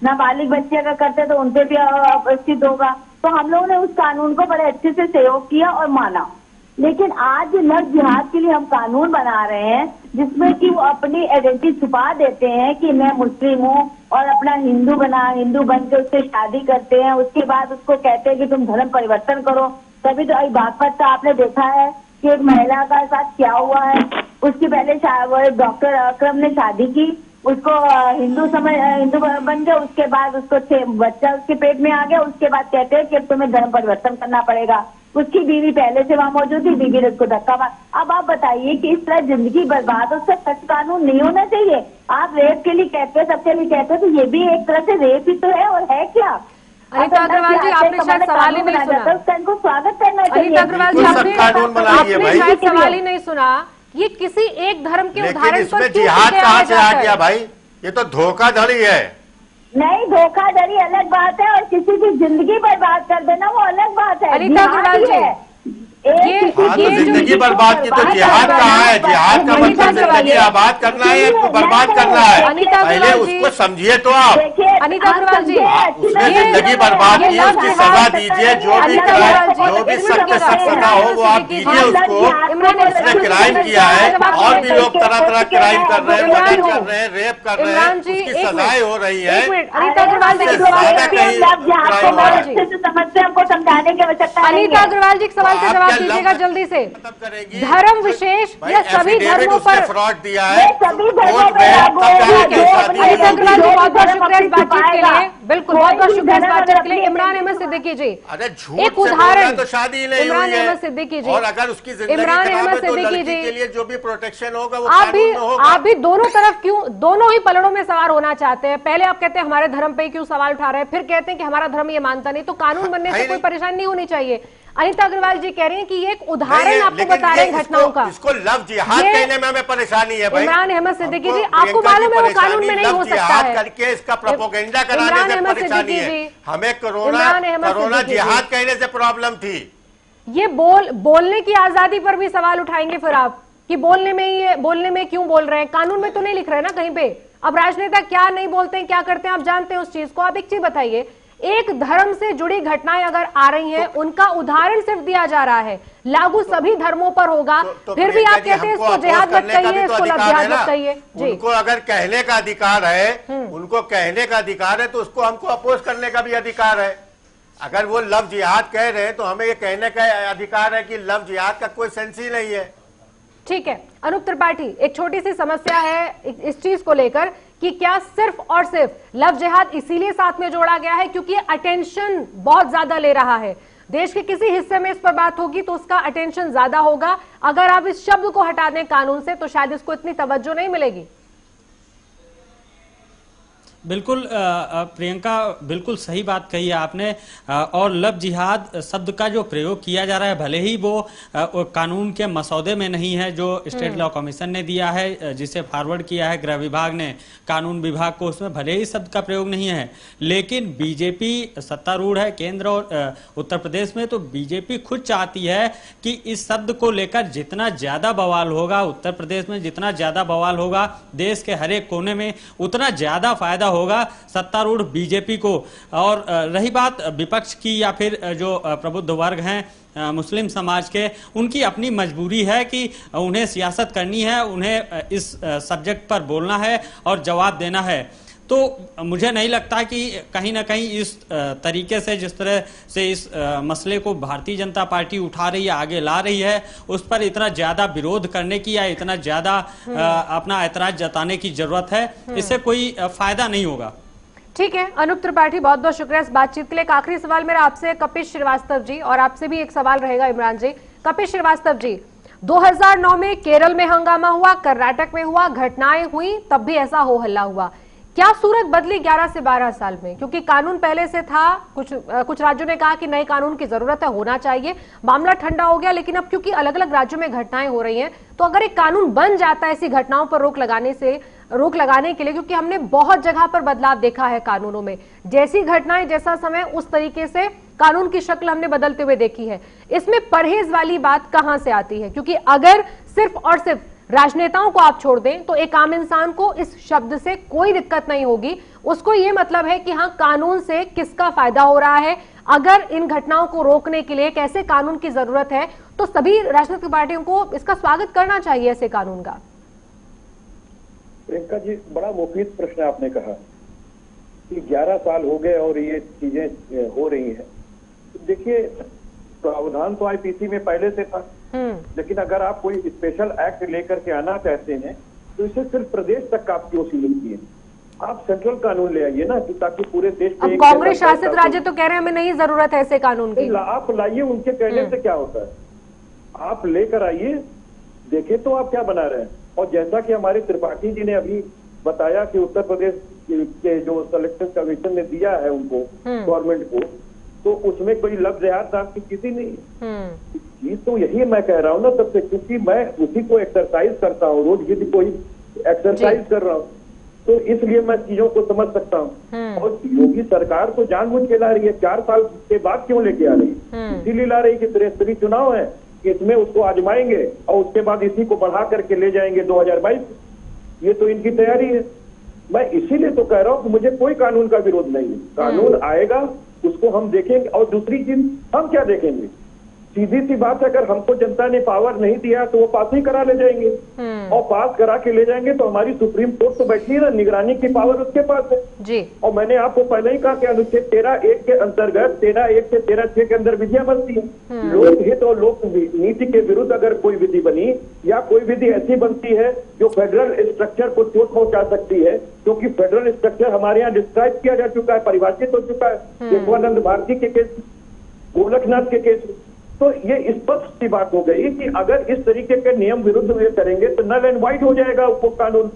[SPEAKER 13] नाबालिग बच्चे अगर करते तो उनसे भी उपस्थित होगा, तो हम लोगों ने उस कानून को बड़े अच्छे से सहयोग किया और माना। लेकिन आज लव जिहाद के लिए हम कानून बना रहे हैं जिसमें कि वो अपनी आइडेंटिटी छुपा देते हैं कि मैं मुस्लिम हूँ और अपना हिंदू बन के उससे शादी करते हैं, उसके बाद उसको कहते हैं कि तुम धर्म परिवर्तन करो। तभी तो बागपत का आपने देखा है कि एक महिला का साथ क्या हुआ है, उसके पहले वो एक डॉक्टर अकरम ने शादी की, उसको हिंदू बन गया, उसके बाद उसको बच्चा उसके पेट में आ गया, उसके बाद कहते हैं कि तुम्हें धर्म परिवर्तन करना पड़ेगा। उसकी बीवी पहले से वहां मौजूद थी, बीवी ने उसको धक्का मारा। अब आप बताइए कि इस तरह जिंदगी बर्बाद, उससे सख्त कानून नहीं होना चाहिए? आप रेप के लिए कहते हैं, सबके लिए कहते हैं, तो ये भी एक तरह से रेप ही तो है, और है क्या?
[SPEAKER 1] अनीता अग्रवाल जी, आपने शायद सवाल ही नहीं सुना।
[SPEAKER 13] उसको स्वागत करना चाहिए।
[SPEAKER 1] अनीता अग्रवाल जी, आपने शायद सवाल ही नहीं सुना। ये किसी एक धर्म के उदाहरण पर
[SPEAKER 6] जिहाद कहाँ से आ गया भाई? ये तो धोखाधड़ी है।
[SPEAKER 13] नहीं, धोखाधड़ी अलग बात है और किसी की जिंदगी बर्बाद कर देना वो अलग बात है।
[SPEAKER 1] अनीता अग्रवाल जी,
[SPEAKER 6] ये जिंदगी बर्बाद की तो जिहाद कहाँ है? जिहाद का मतलब जिंदगी आबाद करना है, बर्बाद करना है। पहले उसको समझिए तो आप।
[SPEAKER 13] देखिए
[SPEAKER 1] अनीता अग्रवाल जी,
[SPEAKER 6] उसने जिंदगी बर्बाद की, उसकी सजा दीजिए, जो भी सख्त सजा हो वो आप दीजिए उसको। उसने क्राइम किया है, और भी लोग तरह तरह क्राइम कर रहे हैं, मर्डर कर रहे हैं, रेप कर रहे हैं, उसकी सजाएं हो रही है।
[SPEAKER 1] अनीता अग्रवाल जी,
[SPEAKER 13] समस्या को समझाने की आवश्यकता।
[SPEAKER 1] अनीता अग्रवाल जी, एक सवाल का जवाब दीजिएगा जल्दी से। धर्म विशेष या सभी धर्मों पर
[SPEAKER 6] फ्रॉड दिया है?
[SPEAKER 1] अनीता अग्रवाल जी, बहुत बहुत शुक्रिया इस बातचीत के लिए। बिल्कुल, बहुत बहुत शुक्रिया इस बातचीत के लिए। इमरान अहमद सिद्दीकी जी, एक उदाहरण,
[SPEAKER 6] तो शादी नहीं
[SPEAKER 1] इमरान
[SPEAKER 6] हुई है,
[SPEAKER 1] अहमद सिद्दीकी जी,
[SPEAKER 6] और अगर उसकी जिंदगी
[SPEAKER 1] इमरान
[SPEAKER 6] खराब
[SPEAKER 1] अहमद
[SPEAKER 6] है तो
[SPEAKER 1] सिद्दीकी
[SPEAKER 6] लड़की
[SPEAKER 1] जी
[SPEAKER 6] के लिए जो भी प्रोटेक्शन होगा वो
[SPEAKER 1] आप
[SPEAKER 6] कानून में होगा।
[SPEAKER 1] आप भी दोनों तरफ क्यों, दोनों ही पलड़ों में सवार होना चाहते हैं? पहले आप कहते हैं हमारे धर्म पे क्यों सवाल उठा रहे हैं, फिर कहते हैं कि हमारा धर्म ये मानता नहीं। तो कानून बनने से कोई परेशानी नहीं होनी चाहिए। अनीता अग्रवाल जी कह रही हैं कि ये एक उदाहरण आपको बता रहे हैं घटनाओं का।
[SPEAKER 6] इसको लव जिहाद कहने में हमें परेशानी है भाई।
[SPEAKER 1] इमरान अहमद सिद्दीकी जी, आपको मालूम है वो कानून में नहीं हो सकता है।
[SPEAKER 6] करके इसका प्रोपेगेंडा कराने से परेशानी है। हमें कोरोना जिहाद कहने से प्रॉब्लम थी।
[SPEAKER 1] ये बोलने की आजादी पर भी सवाल उठाएंगे फिर आप कि बोलने में क्यों बोल रहे हैं? कानून में तो नहीं लिख रहे ना कहीं पे। अब राजनेता क्या नहीं बोलते हैं, क्या करते हैं, आप जानते हैं उस चीज को। आप एक चीज बताइए, एक धर्म से जुड़ी घटनाएं अगर आ रही हैं, उनका उदाहरण सिर्फ दिया जा रहा है, लागू सभी धर्मों पर होगा, फिर भी आप कहते हैं इसको जिहाद मत कहिए, इसको लव जिहाद मत कहिए।
[SPEAKER 6] उनको अगर कहने का अधिकार है, उनको कहने का अधिकार है, तो उसको हमको अपोज करने का भी अधिकार है। अगर वो लव जिहाद कह रहे हैं तो हमें ये कहने का अधिकार है कि लव जिहाद का कोई सेंस ही नहीं है।
[SPEAKER 1] ठीक है अनूप त्रिपाठी, एक छोटी सी समस्या है इस चीज को लेकर कि क्या सिर्फ और सिर्फ लव जिहाद इसीलिए साथ में जोड़ा गया है क्योंकि अटेंशन बहुत ज्यादा ले रहा है? देश के किसी हिस्से में इस पर बात होगी तो उसका अटेंशन ज्यादा होगा। अगर आप इस शब्द को हटा दें कानून से तो शायद इसको इतनी तवज्जो नहीं मिलेगी।
[SPEAKER 12] बिल्कुल प्रियंका, बिल्कुल सही बात कही है आपने। और लव जिहाद शब्द का जो प्रयोग किया जा रहा है, भले ही वो कानून के मसौदे में नहीं है जो स्टेट लॉ कमीशन ने दिया है, जिसे फॉरवर्ड किया है गृह विभाग ने कानून विभाग को, उसमें भले ही शब्द का प्रयोग नहीं है, लेकिन बीजेपी सत्तारूढ़ है केंद्र और उत्तर प्रदेश में, तो बीजेपी खुद चाहती है कि इस शब्द को लेकर जितना ज्यादा बवाल होगा उत्तर प्रदेश में, जितना ज्यादा बवाल होगा देश के हर एक कोने में, उतना ज्यादा फायदा होगा सत्तारूढ़ बीजेपी को। और रही बात विपक्ष की या फिर जो प्रबुद्ध वर्ग हैं मुस्लिम समाज के, उनकी अपनी मजबूरी है कि उन्हें सियासत करनी है, उन्हें इस सब्जेक्ट पर बोलना है और जवाब देना है। तो मुझे नहीं लगता कि कहीं ना कहीं इस तरीके से, जिस तरह से इस मसले को भारतीय जनता पार्टी उठा रही है, आगे ला रही है, उस पर इतना ज्यादा विरोध करने की या इतना ज्यादा अपना ऐतराज जताने की जरूरत है। इससे कोई फायदा नहीं होगा।
[SPEAKER 1] ठीक है अनूप त्रिपाठी, बहुत बहुत शुक्रिया इस बातचीत के लिए। एक आखिरी सवाल मेरा आपसे कपिश श्रीवास्तव जी, और आपसे भी एक सवाल रहेगा इमरान जी। कपिश श्रीवास्तव जी, 2009 में केरल में हंगामा हुआ, कर्नाटक में हुआ, घटनाएं हुई, तब भी ऐसा हो हल्ला हुआ। क्या सूरत बदली 11 से 12 साल में? क्योंकि कानून पहले से था, कुछ राज्यों ने कहा कि नए कानून की जरूरत है, होना चाहिए, मामला ठंडा हो गया। लेकिन अब क्योंकि अलग अलग राज्यों में घटनाएं हो रही हैं, तो अगर एक कानून बन जाता है ऐसी घटनाओं पर रोक लगाने के लिए, क्योंकि हमने बहुत जगह पर बदलाव देखा है कानूनों में, जैसी घटनाएं जैसा समय उस तरीके से कानून की शक्ल हमने बदलते हुए देखी है। इसमें परहेज वाली बात कहां से आती है? क्योंकि अगर सिर्फ और सिर्फ राजनेताओं को आप छोड़ दें तो एक आम इंसान को इस शब्द से कोई दिक्कत नहीं होगी। उसको ये मतलब है कि हाँ, कानून से किसका फायदा हो रहा है। अगर इन घटनाओं को रोकने के लिए कैसे कानून की जरूरत है, तो सभी राजनीतिक पार्टियों को इसका स्वागत करना चाहिए ऐसे कानून का।
[SPEAKER 8] प्रियंका जी, बड़ा मुफीद प्रश्न आपने कहा कि 11 साल हो गए और ये चीजें हो रही हैं। देखिए, प्रावधान तो आईपीसी में पहले से था, लेकिन अगर आप कोई स्पेशल एक्ट लेकर के आना चाहते हैं तो इसे सिर्फ प्रदेश तक आप क्यों सीमित किए? आप सेंट्रल कानून ले आइए ना, ताकि पूरे देश में।
[SPEAKER 1] कांग्रेस शासित राज्य तो कह रहे हैं हमें नहीं जरूरत है ऐसे कानून की।
[SPEAKER 8] आप लाइए, उनके कहने से क्या होता है? आप लेकर आइए, देखें तो आप क्या बना रहे हैं। और जैसा कि हमारे त्रिपाठी जी ने अभी बताया कि उत्तर प्रदेश के जो सिलेक्शन कमीशन ने दिया है उनको, गवर्नमेंट को, तो उसमें कोई लव जिहाद नाम की किसी नहीं चीज। तो यही मैं कह रहा हूँ ना तब से, क्योंकि मैं उसी को एक्सरसाइज करता हूँ, रोज यदि कोई एक्सरसाइज कर रहा हूँ तो इसलिए मैं चीजों को समझ सकता हूँ। और योगी सरकार तो जानबूझ के ला रही है, 4 साल के बाद क्यों लेके आ रही है? इसीलिए ला रही कि त्रिस्तरीय चुनाव है, कि इसमें उसको आजमाएंगे और उसके बाद इसी को बढ़ा करके ले जाएंगे 2022। ये तो इनकी तैयारी है। मैं इसीलिए तो कह रहा हूं कि मुझे कोई कानून का विरोध नहीं है। कानून आएगा, उसको हम देखेंगे। और दूसरी चीज हम क्या देखेंगे, सीधी सी बात है, अगर हमको जनता ने पावर नहीं दिया तो वो पास ही करा ले जाएंगे, और पास करा के ले जाएंगे तो हमारी सुप्रीम कोर्ट तो बैठी है ना, निगरानी की पावर उसके पास है
[SPEAKER 1] जी।
[SPEAKER 8] और मैंने आपको पहले ही कहा कि अनुच्छेद 13(1) के अंतर्गत 13(1) से 13(6) के अंदर विधियां बनती है। लोकहित और लोक नीति के विरुद्ध अगर कोई विधि बनी या कोई विधि ऐसी बनती है जो फेडरल स्ट्रक्चर को चोट पहुंचा सकती है, क्योंकि फेडरल स्ट्रक्चर हमारे यहाँ डिस्क्राइब किया जा चुका है, परिभाषित हो चुका है केशवानंद भारती के केस, गोलकनाथ के केस। तो ये स्पष्ट सी बात हो गई कि अगर इस तरीके के नियम विरुद्ध ये करेंगे तो नल एंड वाइट हो जाएगा वो कानून।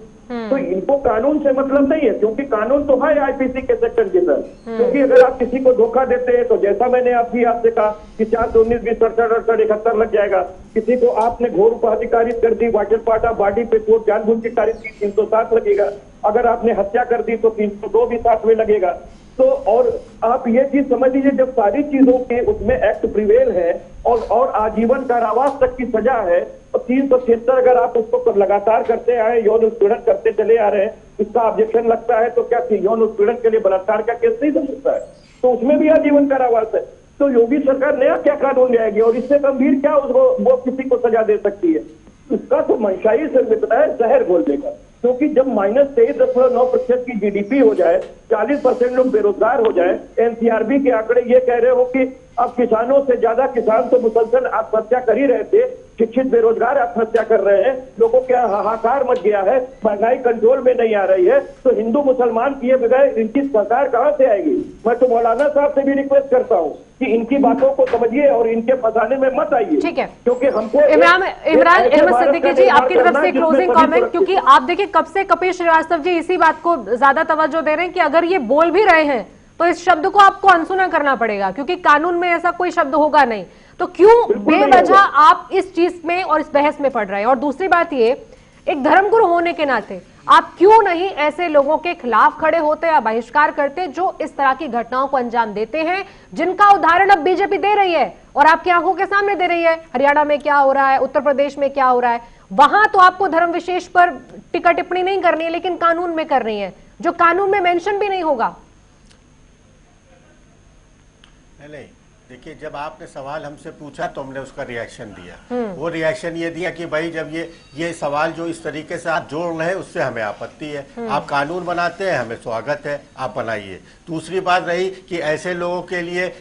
[SPEAKER 8] तो इनको कानून से मतलब नहीं है, क्योंकि कानून तो है आईपीसी के सेक्शन के तहत। क्योंकि अगर आप किसी को धोखा देते हैं तो जैसा मैंने आपसे कहा कि 4 19 20 67 68 71 लग जाएगा। किसी को आपने घोर उपहतिकारित कर दी, वाटर पार्ट ऑफ बॉडी पे चोट जानबूझ के कारित की, 307 लगेगा। अगर आपने हत्या कर दी तो 302 भी साथ में लगेगा। तो और आप ये चीज समझ लीजिए, जब सारी चीजों के उसमें एक्ट प्रिवेल है और आजीवन कारावास तक की सजा है, तो 376 अगर आप उसको लगातार करते आए, यौन उत्पीड़न करते चले आ रहे हैं, इसका ऑब्जेक्शन लगता है तो क्या यौन उत्पीड़न के लिए बलात्कार का केस नहीं बन सकता है? तो उसमें भी आजीवन कारावास है। तो योगी सरकार नया क्या कानून लाएगी और इससे गंभीर क्या वो किसी को सजा दे सकती है? उसका तो मंशाई से मिलता है जहर घोल देगा। क्योंकि जब -23.9% की जीडीपी हो जाए, 40% लोग बेरोजगार हो जाए, एनसीआरबी के आंकड़े ये कह रहे हो कि अब किसानों से ज्यादा किसान तो मुसलसल आत्महत्या कर ही रहे थे, शिक्षित बेरोजगार आत्महत्या कर रहे हैं, लोगों के हाहाकार मच गया है, महंगाई कंट्रोल में नहीं आ रही है, तो हिंदू मुसलमान किए बगैर इनकी सरकार कहां से आएगी? मैं तो मौलाना साहब से भी रिक्वेस्ट करता हूं कि इनकी बातों को समझिए और इनके फंसाने में मत आइए।
[SPEAKER 1] ठीक है,
[SPEAKER 8] क्योंकि हमको
[SPEAKER 1] इमरान अहमद सिद्दीकी जी, आपकी तरफ से क्लोजिंग कमेंट, क्योंकि आप देखिए कब से कपिल श्रीवास्तव जी इसी बात को ज्यादा तवज्जो दे रहे हैं कि अगर ये बोल भी रहे हैं तो इस शब्द को आपको अनसुना करना पड़ेगा, क्योंकि कानून में ऐसा कोई शब्द होगा नहीं। तो क्यों बेवजह आप इस चीज में और इस बहस में पड़ रहे हैं? और दूसरी बात ये, एक धर्मगुरु होने के नाते आप क्यों नहीं ऐसे लोगों के खिलाफ खड़े होते या बहिष्कार करते जो इस तरह की घटनाओं को अंजाम देते हैं, जिनका उदाहरण अब बीजेपी दे रही है और आपकी आंखों के सामने दे रही है? हरियाणा में क्या हो रहा है, उत्तर प्रदेश में क्या हो रहा है, वहां तो आपको धर्म विशेष पर टिक्का टिप्पणी नहीं करनी है, लेकिन कानून में कर रही है, जो कानून में मेंशन भी नहीं होगा।
[SPEAKER 6] नहीं, देखिए, जब आपने सवाल हमसे पूछा तो हमने उसका रिएक्शन दिया। वो रिएक्शन ये दिया कि भाई जब ये सवाल जो इस तरीके से आप जोड़ रहे हैं उससे हमें आपत्ति है। आप कानून बनाते हैं, हमें स्वागत है, आप बनाइए। दूसरी बात रही कि ऐसे लोगों के लिए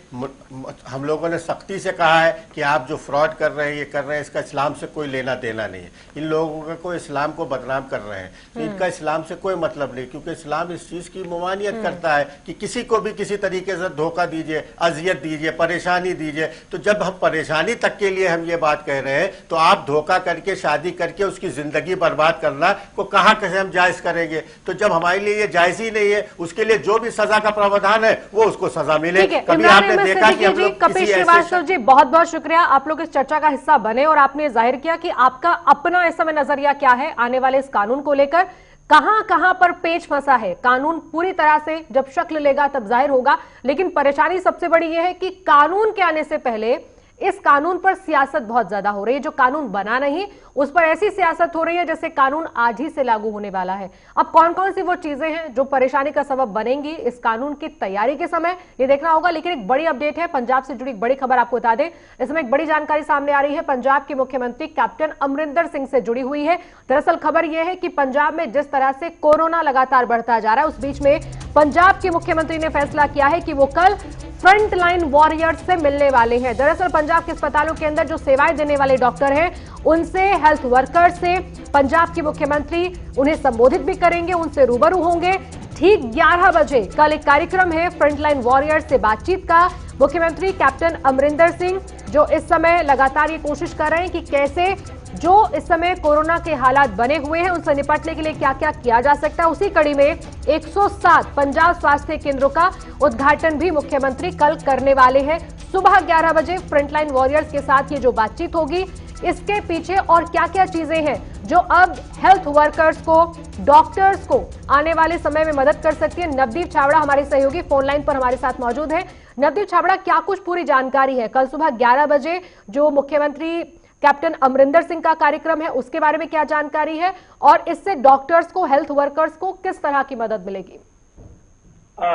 [SPEAKER 6] हम लोगों ने सख्ती से कहा है कि आप जो फ्रॉड कर रहे हैं, ये कर रहे हैं, इसका इस्लाम से कोई लेना देना नहीं है। इन लोगों को इस्लाम को बदनाम कर रहे हैं, तो इनका इस्लाम से कोई मतलब नहीं, क्योंकि इस्लाम इस चीज की ममानियत करता है कि किसी को भी किसी तरीके से धोखा दीजिए, अजियत दीजिए, परेशानी दीजिए। तो जब हम परेशानी तक के लिए हम ये बात कह रहे हैं, तो आप धोखा करके शादी करके उसकी जिंदगी बर्बाद करना को कहां कैसे हम जायज करेंगे? तो जब हमारे लिए ये जायज ही नहीं है, उसके लिए जो भी सजा का प्रावधान है वो उसको सजा मिले। कभी आपने देखा कि हम लोग
[SPEAKER 1] कपिल श्रीवास्तव जी, बहुत बहुत शुक्रिया, आप लोग इस चर्चा का हिस्सा बने और आपने जाहिर किया कि आपका अपना इस समय नजरिया क्या है आने वाले इस कानून को लेकर। कहां कहां पर पेच फंसा है, कानून पूरी तरह से जब शक्ल लेगा तब जाहिर होगा, लेकिन परेशानी सबसे बड़ी यह है कि कानून के आने से पहले इस कानून पर सियासत बहुत ज्यादा हो रही है। जो कानून बना नहीं उस पर ऐसी सियासत हो रही है जैसे कानून आज ही से लागू होने वाला है। अब कौन कौन सी वो चीजें हैं जो परेशानी का सबब बनेंगी इस कानून की तैयारी के समय, ये देखना होगा। लेकिन एक बड़ी अपडेट है, पंजाब से जुड़ी एक बड़ी खबर आपको बता दें। इस समय एक बड़ी जानकारी सामने आ रही है, पंजाब के मुख्यमंत्री कैप्टन अमरिंदर सिंह से जुड़ी हुई है। दरअसल खबर यह है कि पंजाब में जिस तरह से कोरोना लगातार बढ़ता जा रहा है, उस बीच में पंजाब के मुख्यमंत्री ने फैसला किया है कि वो कल फ्रंट लाइन वॉरियर्स से मिलने वाले हैं। दरअसल पंजाब के अस्पतालों के अंदर जो सेवाएं देने वाले डॉक्टर हैं, उनसे, हेल्थ वर्कर्स से पंजाब के मुख्यमंत्री उन्हें संबोधित भी करेंगे, उनसे रूबरू होंगे। ठीक 11 बजे कल एक कार्यक्रम है फ्रंटलाइन वॉरियर्स से बातचीत का। मुख्यमंत्री कैप्टन अमरिंदर सिंह जो इस समय लगातार ये कोशिश कर रहे हैं कि कैसे जो इस समय कोरोना के हालात बने हुए हैं उनसे निपटने के लिए क्या क्या किया जा सकता है, उसी कड़ी में 107 पंजाब स्वास्थ्य केंद्रों का उद्घाटन भी मुख्यमंत्री कल करने वाले हैं। सुबह 11 बजे फ्रंटलाइन वॉरियर्स के साथ ये जो बातचीत होगी, इसके पीछे और क्या क्या चीजें हैं जो अब हेल्थ वर्कर्स को, डॉक्टर्स को आने वाले समय में मदद कर सकती है। नवदीप छाबड़ा हमारे सहयोगी फोन लाइन पर हमारे साथ मौजूद है। नवदीप छाबड़ा, क्या कुछ पूरी जानकारी है? कल सुबह 11 बजे जो मुख्यमंत्री कैप्टन अमरिंदर सिंह का कार्यक्रम है, उसके बारे में क्या जानकारी है और इससे डॉक्टर्स को, हेल्थ वर्कर्स को किस तरह की मदद मिलेगी?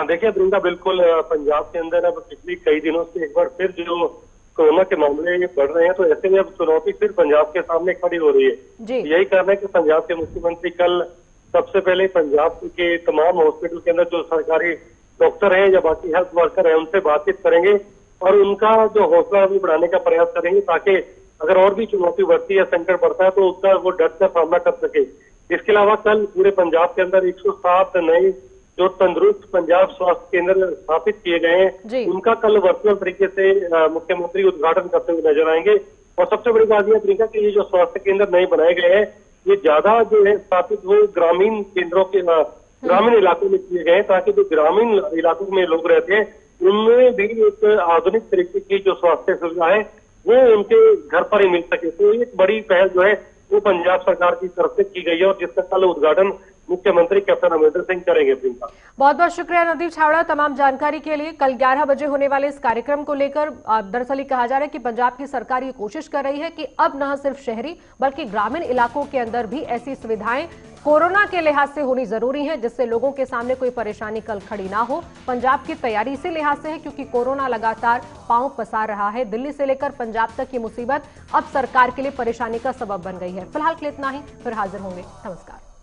[SPEAKER 14] देखिए प्रियंका, बिल्कुल पंजाब के अंदर अब पिछले कई दिनों से एक बार फिर जो कोरोना के मामले बढ़ रहे हैं, तो ऐसे में अब चुनौती फिर पंजाब के सामने खड़ी हो रही है। यही कारण है कि पंजाब के मुख्यमंत्री कल सबसे पहले पंजाब के तमाम हॉस्पिटल के अंदर जो सरकारी डॉक्टर हैं या बाकी हेल्थ वर्कर हैं उनसे बातचीत करेंगे और उनका जो हौसला भी बढ़ाने का प्रयास करेंगे, ताकि अगर और भी चुनौती बढ़ती है, संकट बढ़ता है, तो उसका वो डट कर सामना कर सके। इसके अलावा कल पूरे पंजाब के अंदर 107 नए जो तंदुरुस्त पंजाब स्वास्थ्य केंद्र स्थापित किए गए हैं, उनका कल वर्चुअल तरीके से मुख्यमंत्री उद्घाटन करते हुए नजर आएंगे। और सबसे बड़ी बात यह प्रियंका कि ये जो स्वास्थ्य केंद्र नए बनाए गए हैं, ये ज्यादा जो है स्थापित वो ग्रामीण केंद्रों के ग्रामीण इलाकों में किए गए हैं, ताकि जो ग्रामीण इलाकों में लोग रहते हैं उनमें भी एक आधुनिक तरीके की जो स्वास्थ्य सुविधा है वो उनके घर पर ही मिल सके। तो एक बड़ी पहल जो है वो पंजाब सरकार की तरफ से की गई है और जिसका कल उद्घाटन मुख्यमंत्री कैप्टन अमरिंदर सिंह करेंगे। प्रियंका, बहुत
[SPEAKER 1] बहुत शुक्रिया नदीप छावड़ा तमाम जानकारी के लिए। कल 11 बजे होने वाले इस कार्यक्रम को लेकर दरअसल कहा जा रहा है कि पंजाब की सरकार ये कोशिश कर रही है कि अब न सिर्फ शहरी बल्कि ग्रामीण इलाकों के अंदर भी ऐसी सुविधाएं कोरोना के लिहाज से होनी जरूरी है जिससे लोगों के सामने कोई परेशानी कल खड़ी ना हो। पंजाब की तैयारी इसी लिहाज से है क्योंकि कोरोना लगातार पांव पसार रहा है। दिल्ली से लेकर पंजाब तक की मुसीबत अब सरकार के लिए परेशानी का सबब बन गई है। फिलहाल के लिए इतना ही, फिर हाजिर होंगे। नमस्कार।